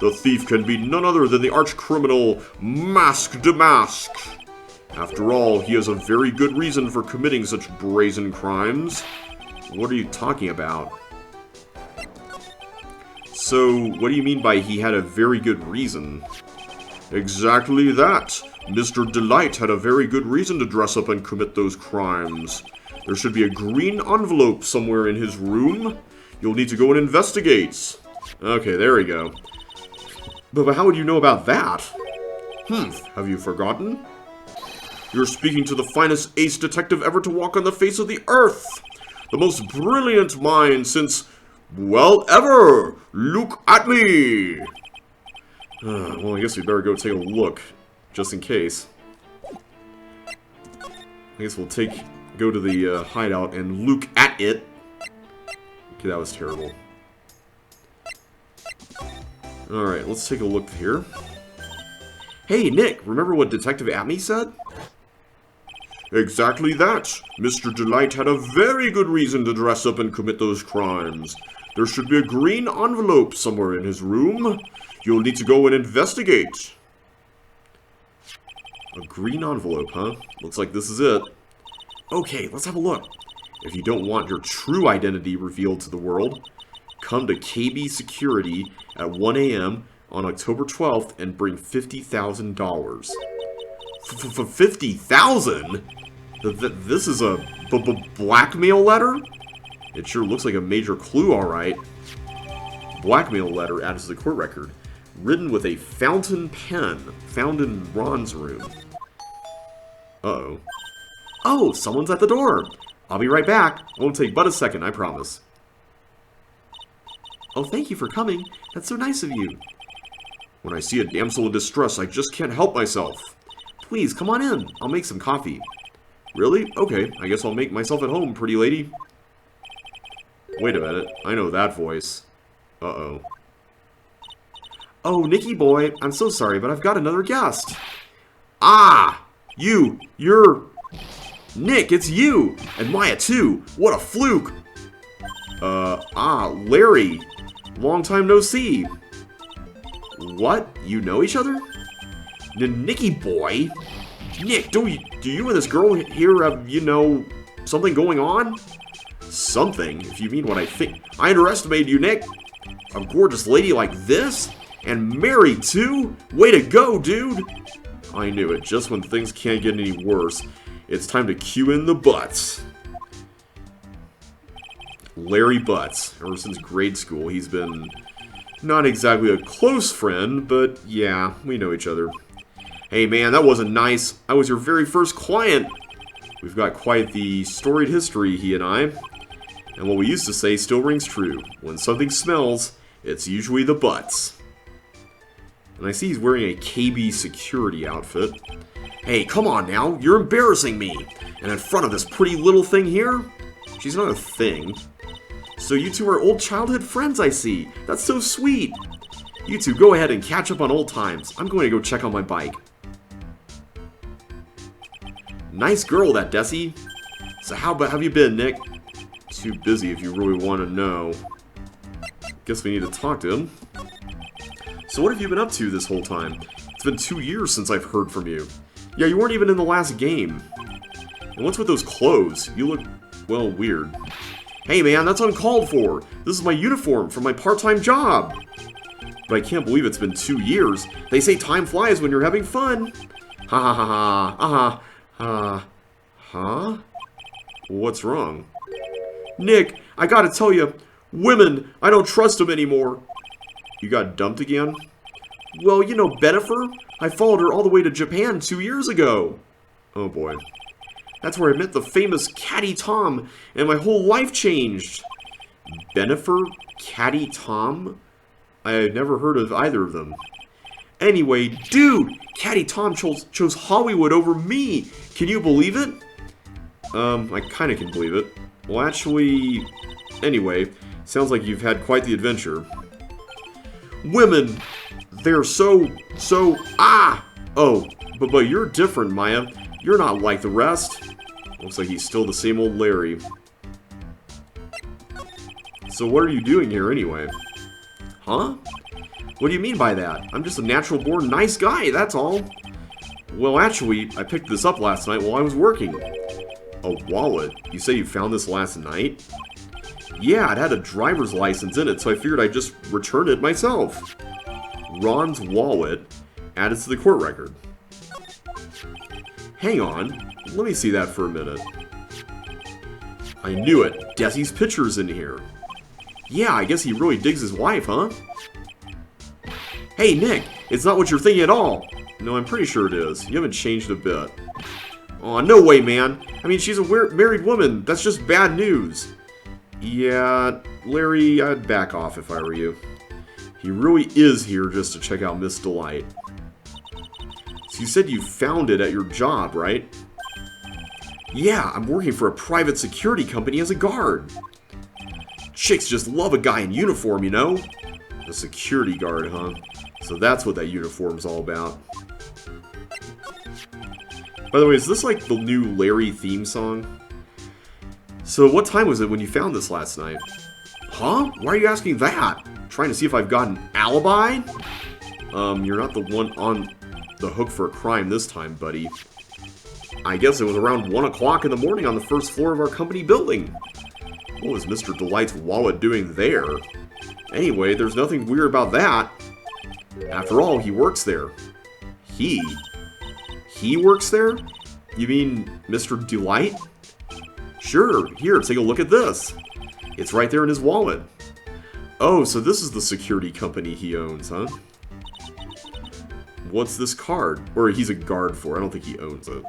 The thief can be none other than the arch-criminal Mask Damask. After all, he has a very good reason for committing such brazen crimes. What are you talking about? So, what do you mean by he had a very good reason? Exactly that. Mr. Delight had a very good reason to dress up and commit those crimes. There should be a green envelope somewhere in his room. You'll need to go and investigate. Okay, there we go. But how would you know about that? Have you forgotten? You're speaking to the finest ace detective ever to walk on the face of the earth. The most brilliant mind since, well, ever. Look at me. Well, I guess we better go take a look, just in case. I guess we'll take go to the hideout and look at it. Okay, that was terrible. Alright, let's take a look here. Hey, Nick, remember what Detective Acne said? Exactly that. Mr. Delight had a very good reason to dress up and commit those crimes. There should be a green envelope somewhere in his room. You'll need to go and investigate. A green envelope, huh? Looks like this is it. Okay, let's have a look. If you don't want your true identity revealed to the world, come to KB Security at 1 a.m. on October 12th and bring $50,000. $50,000? This is a blackmail letter? It sure looks like a major clue, alright. Blackmail letter added to the court record. Written with a fountain pen found in Ron's room. Uh-oh. Oh, someone's at the door. I'll be right back. It won't take but a second, I promise. Oh, thank you for coming. That's so nice of you. When I see a damsel in distress, I just can't help myself. Please, come on in. I'll make some coffee. Really? Okay, I guess I'll make myself at home, pretty lady. Wait a minute. I know that voice. Uh-oh. Oh, Nicky boy, I'm so sorry, but I've got another guest. Ah! You're... Nick, it's you! And Maya, too! What a fluke! Larry. Long time no see. What? You know each other? Nicky boy? Nick, do you and this girl here have, something going on? Something? If you mean what I think. I underestimated you, Nick. A gorgeous lady like this? And married, too? Way to go, dude! I knew it. Just when things can't get any worse, it's time to cue in the butts. Larry Butts. Ever since grade school, he's been not exactly a close friend, but yeah, we know each other. Hey man, that wasn't nice. I was your very first client. We've got quite the storied history, he and I. And what we used to say still rings true. When something smells, it's usually the butts. And I see he's wearing a KB security outfit. Hey, come on now. You're embarrassing me. And in front of this pretty little thing here? She's not a thing. So you two are old childhood friends, I see. That's so sweet. You two go ahead and catch up on old times. I'm going to go check on my bike. Nice girl, that Desi. So how have you been, Nick? Too busy if you really want to know. Guess we need to talk to him. So what have you been up to this whole time? It's been 2 years since I've heard from you. Yeah, you weren't even in the last game. And what's with those clothes? You look, well, weird. Hey man, that's uncalled for. This is my uniform from my part-time job. But I can't believe it's been 2 years. They say time flies when you're having fun. Ha ha ha ha. Huh? What's wrong? Nick, I gotta tell you, women, I don't trust them anymore. You got dumped again? Well, you know Bennifer? I followed her all the way to Japan 2 years ago. Oh boy. That's where I met the famous Caddy Tom, and my whole life changed. Bennifer? Caddy Tom? I had never heard of either of them. Anyway, dude, Caddy Tom chose Hollywood over me. Can you believe it? I kinda can believe it. Well, actually, anyway, sounds like you've had quite the adventure. Women, they're so, oh, but you're different, Maya. You're not like the rest. Looks like he's still the same old Larry. So what are you doing here anyway? Huh? What do you mean by that? I'm just a natural-born nice guy, that's all. Well, actually, I picked this up last night while I was working. A wallet? You say you found this last night? Yeah, it had a driver's license in it, so I figured I'd just return it myself. Ron's wallet added to the court record. Hang on, let me see that for a minute. I knew it. Desi's picture's in here. Yeah, I guess he really digs his wife, huh? Hey, Nick, it's not what you're thinking at all. No, I'm pretty sure it is. You haven't changed a bit. Aw, no way, man. I mean, she's a married woman. That's just bad news. Yeah, Larry, I'd back off if I were you. He really is here just to check out Miss Delight. So you said you found it at your job, right? Yeah, I'm working for a private security company as a guard. Chicks just love a guy in uniform, you know? A security guard, huh? So that's what that uniform's all about. By the way, is this like the new Larry theme song? So what time was it when you found this last night? Huh? Why are you asking that? Trying to see if I've got an alibi? You're not the one on the hook for a crime this time, buddy. I guess it was around 1 o'clock in the morning on the first floor of our company building. What was Mr. Delight's wallet doing there? Anyway, there's nothing weird about that. After all, he works there. He works there? You mean Mr. Delight? Sure, here, take a look at this. It's right there in his wallet. Oh, so this is the security company he owns, huh? What's this card? Or he's a guard for, I don't think he owns it.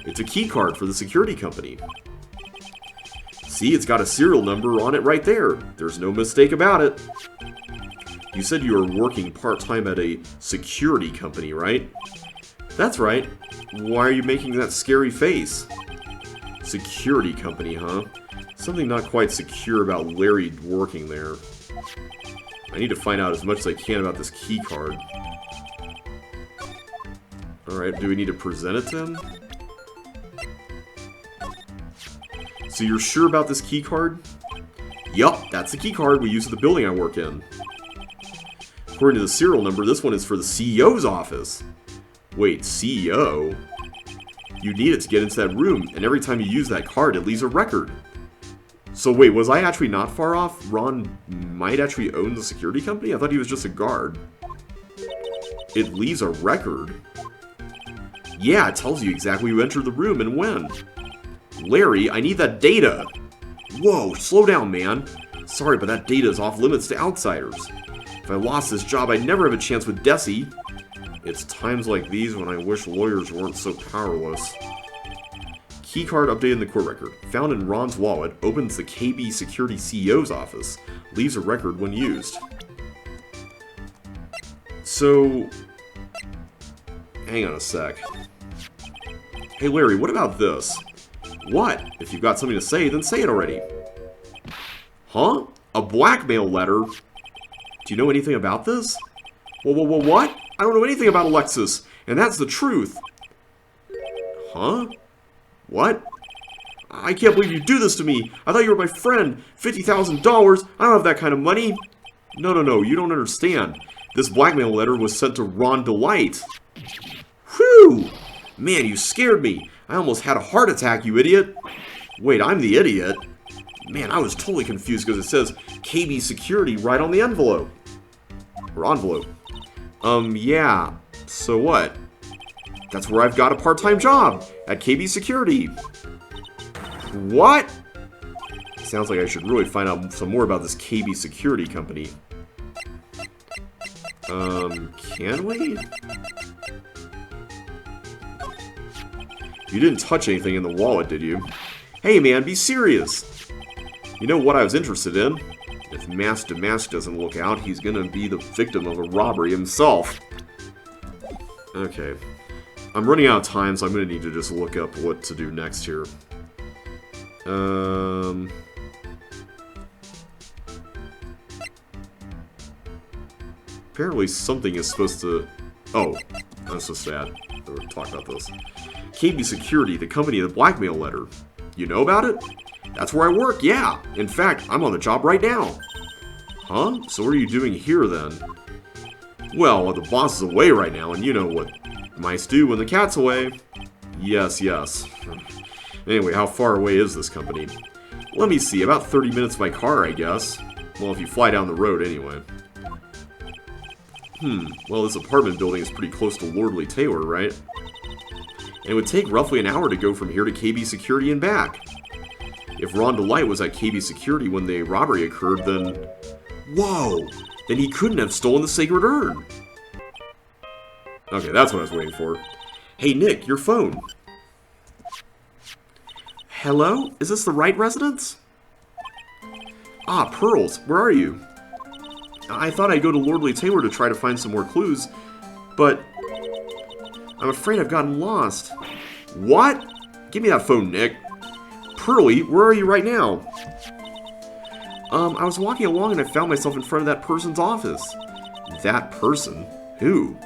It's a key card for the security company. See, it's got a serial number on it right there. There's no mistake about it. You said you were working part-time at a security company, right? That's right. Why are you making that scary face? Security company, huh? Something not quite secure about Larry working there. I need to find out as much as I can about this key card. Alright, do we need to present it to him? So you're sure about this key card? Yup, that's the key card we use at the building I work in. According to the serial number, this one is for the CEO's office. Wait, CEO? You need it to get into that room, and every time you use that card, it leaves a record. So wait, was I actually not far off? Ron might actually own the security company? I thought he was just a guard. It leaves a record? Yeah, it tells you exactly who entered the room and when. Larry, I need that data! Whoa, slow down, man. Sorry, but that data is off limits to outsiders. If I lost this job, I'd never have a chance with Desi. It's times like these when I wish lawyers weren't so powerless. Keycard updated in the court record. Found in Ron's wallet. Opens the KB Security CEO's office. Leaves a record when used. So... hang on a sec. Hey Larry, what about this? What? If you've got something to say, then say it already. Huh? A blackmail letter? Do you know anything about this? What? I don't know anything about Alexis, and that's the truth. Huh? What? I can't believe you do this to me. I thought you were my friend. $50,000? I don't have that kind of money. No, you don't understand. This blackmail letter was sent to Ron Delight. Whew! Man, you scared me. I almost had a heart attack, you idiot. Wait, I'm the idiot? Man, I was totally confused because it says KB Security right on the envelope. Or envelope. Yeah. So what? That's where I've got a part-time job. At KB Security. What? Sounds like I should really find out some more about this KB Security company. Can we? You didn't touch anything in the wallet, did you? Hey man, be serious! You know what I was interested in? If Damask doesn't look out, he's gonna be the victim of a robbery himself. Okay. I'm running out of time, so I'm gonna need to just look up what to do next here. Apparently something is supposed to... oh, that's so sad. We're talking about this. KB Security, the company of the blackmail letter. You know about it? That's where I work, yeah. In fact, I'm on the job right now. Huh? So what are you doing here then? Well, the boss is away right now, and you know what mice do when the cat's away. Yes. Anyway, how far away is this company? Let me see, about 30 minutes by car, I guess. Well, if you fly down the road anyway. Well, this apartment building is pretty close to Lordly Taylor, right? And it would take roughly an hour to go from here to KB Security and back. If Ron Delight was at KB Security when the robbery occurred, then... whoa! Then he couldn't have stolen the sacred urn! Okay, that's what I was waiting for. Hey Nick, your phone. Hello? Is this the right residence? Ah, Pearls, where are you? I thought I'd go to Lordly Taylor to try to find some more clues, but I'm afraid I've gotten lost. What? Give me that phone, Nick. Pearly, where are you right now? I was walking along and I found myself in front of that person's office. That person? Who?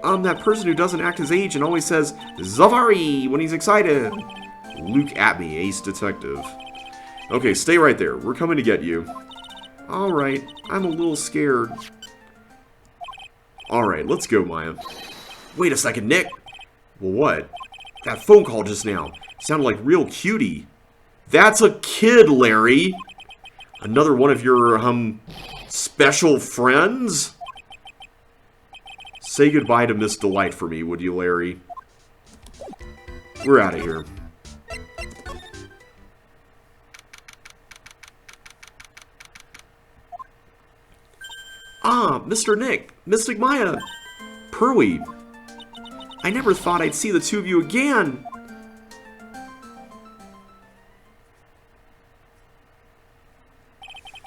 That person who doesn't act his age and always says, Zavari, when he's excited. Look at me, ace detective. Okay, stay right there. We're coming to get you. Alright, I'm a little scared. Alright, let's go, Maya. Wait a second, Nick. Well, what? That phone call just now sounded like real cutie. That's a kid, Larry. Another one of your, special friends? Say goodbye to Miss Delight for me, would you, Larry? We're out of here. Ah, Mr. Nick, Mystic Maya, Pearly. I never thought I'd see the two of you again.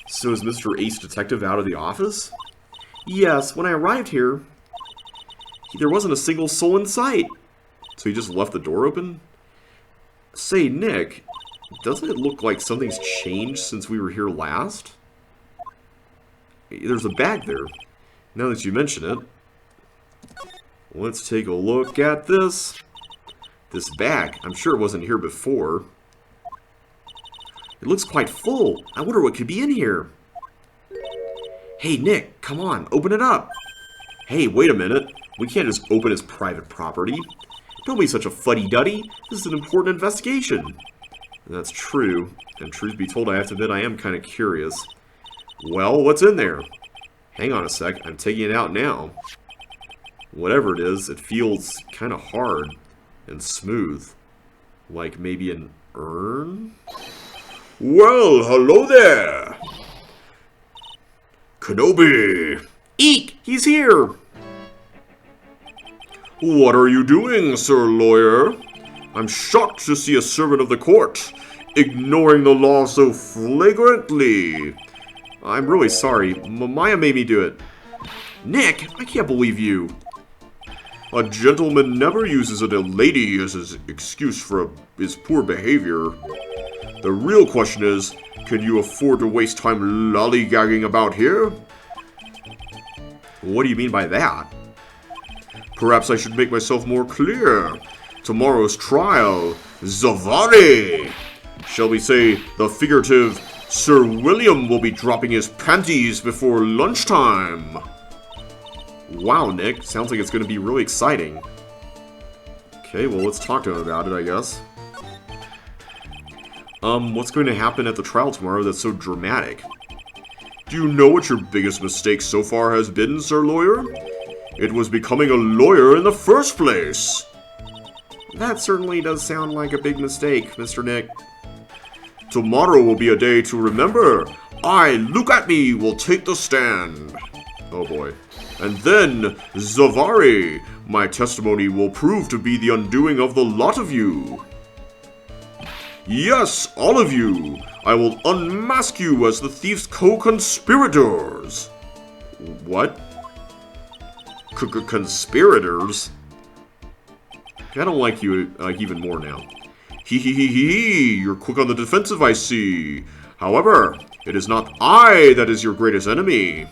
So is Mr. Ace Detective out of the office? Yes, when I arrived here, there wasn't a single soul in sight. So he just left the door open? Say, Nick, doesn't it look like something's changed since we were here last? There's a bag there, now that you mention it. Let's take a look at this. This bag, I'm sure it wasn't here before. It looks quite full. I wonder what could be in here. Hey, Nick, come on, open it up. Hey, wait a minute. We can't just open his private property. Don't be such a fuddy-duddy. This is an important investigation. That's true. And truth be told, I have to admit I am kind of curious. Well, what's in there? Hang on a sec. I'm taking it out now. Whatever it is, it feels kind of hard and smooth. Like maybe an urn? Well, hello there! Kenobi! Eek! He's here! What are you doing, Sir Lawyer? I'm shocked to see a servant of the court ignoring the law so flagrantly. I'm really sorry. Maya made me do it. Nick, I can't believe you. A gentleman never uses a lady as his excuse for his poor behavior. The real question is, can you afford to waste time lollygagging about here? What do you mean by that? Perhaps I should make myself more clear. Tomorrow's trial, Zavari! Shall we say the figurative Sir William will be dropping his panties before lunchtime? Wow, Nick. Sounds like it's going to be really exciting. Okay, well, let's talk to him about it, I guess. What's going to happen at the trial tomorrow that's so dramatic? Do you know what your biggest mistake so far has been, Sir Lawyer? It was becoming a lawyer in the first place! That certainly does sound like a big mistake, Mr. Nick. Tomorrow will be a day to remember. I, look at me, will take the stand. Oh boy. And then, Zavari, my testimony will prove to be the undoing of the lot of you. Yes, all of you. I will unmask you as the thief's co-conspirators. What? Conspirators? I don't like you even more now. Hee, you're quick on the defensive, I see. However, it is not I that is your greatest enemy.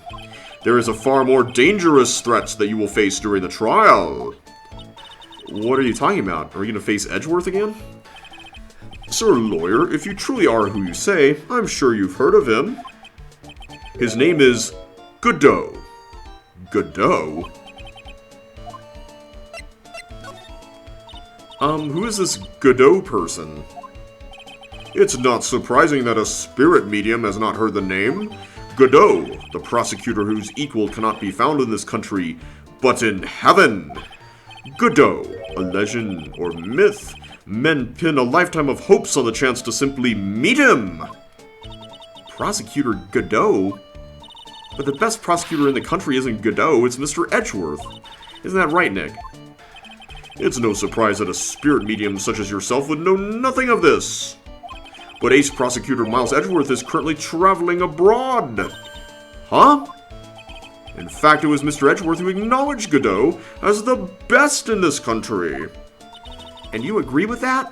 There is a far more dangerous threat that you will face during the trial. What are you talking about? Are we going to face Edgeworth again? Sir Lawyer, if you truly are who you say, I'm sure you've heard of him. His name is Godot. Godot? Who is this Godot person? It's not surprising that a spirit medium has not heard the name. Godot, the prosecutor whose equal cannot be found in this country, but in heaven. Godot, a legend or myth. Men pin a lifetime of hopes on the chance to simply meet him. Prosecutor Godot? But the best prosecutor in the country isn't Godot, it's Mr. Edgeworth. Isn't that right, Nick? It's no surprise that a spirit medium such as yourself would know nothing of this. But Ace Prosecutor Miles Edgeworth is currently traveling abroad. Huh? In fact, it was Mr. Edgeworth who acknowledged Godot as the best in this country. And you agree with that?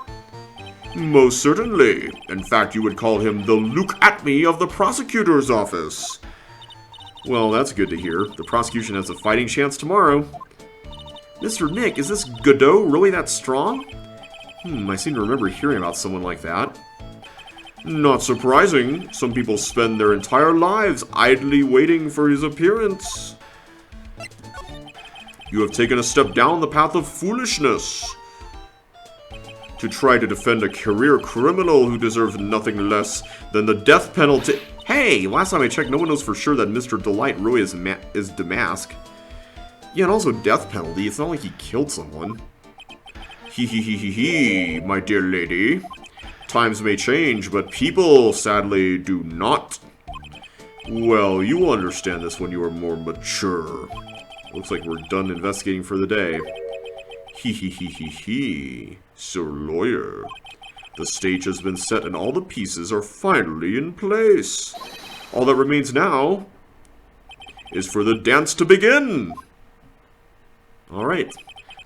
Most certainly. In fact, you would call him the Luke Acme of the prosecutor's office. Well, that's good to hear. The prosecution has a fighting chance tomorrow. Mr. Nick, is this Godot really that strong? I seem to remember hearing about someone like that. Not surprising. Some people spend their entire lives idly waiting for his appearance. You have taken a step down the path of foolishness. To try to defend a career criminal who deserves nothing less than the death penalty. Hey, last time I checked, no one knows for sure that Mr. Delight really is Damask. Yeah, and also death penalty. It's not like he killed someone. Hee, my dear lady. Times may change, but people, sadly, do not. Well, you will understand this when you are more mature. Looks like we're done investigating for the day. Hee, Sir Lawyer. The stage has been set and all the pieces are finally in place. All that remains now is for the dance to begin. Alright.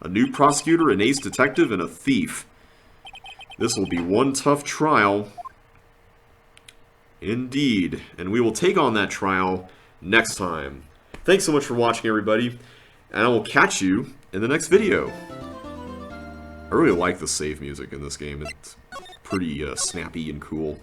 A new prosecutor, an ace detective, and a thief. This will be one tough trial. Indeed. And we will take on that trial next time. Thanks so much for watching, everybody. And I will catch you in the next video. I really like the save music in this game. It's pretty snappy and cool.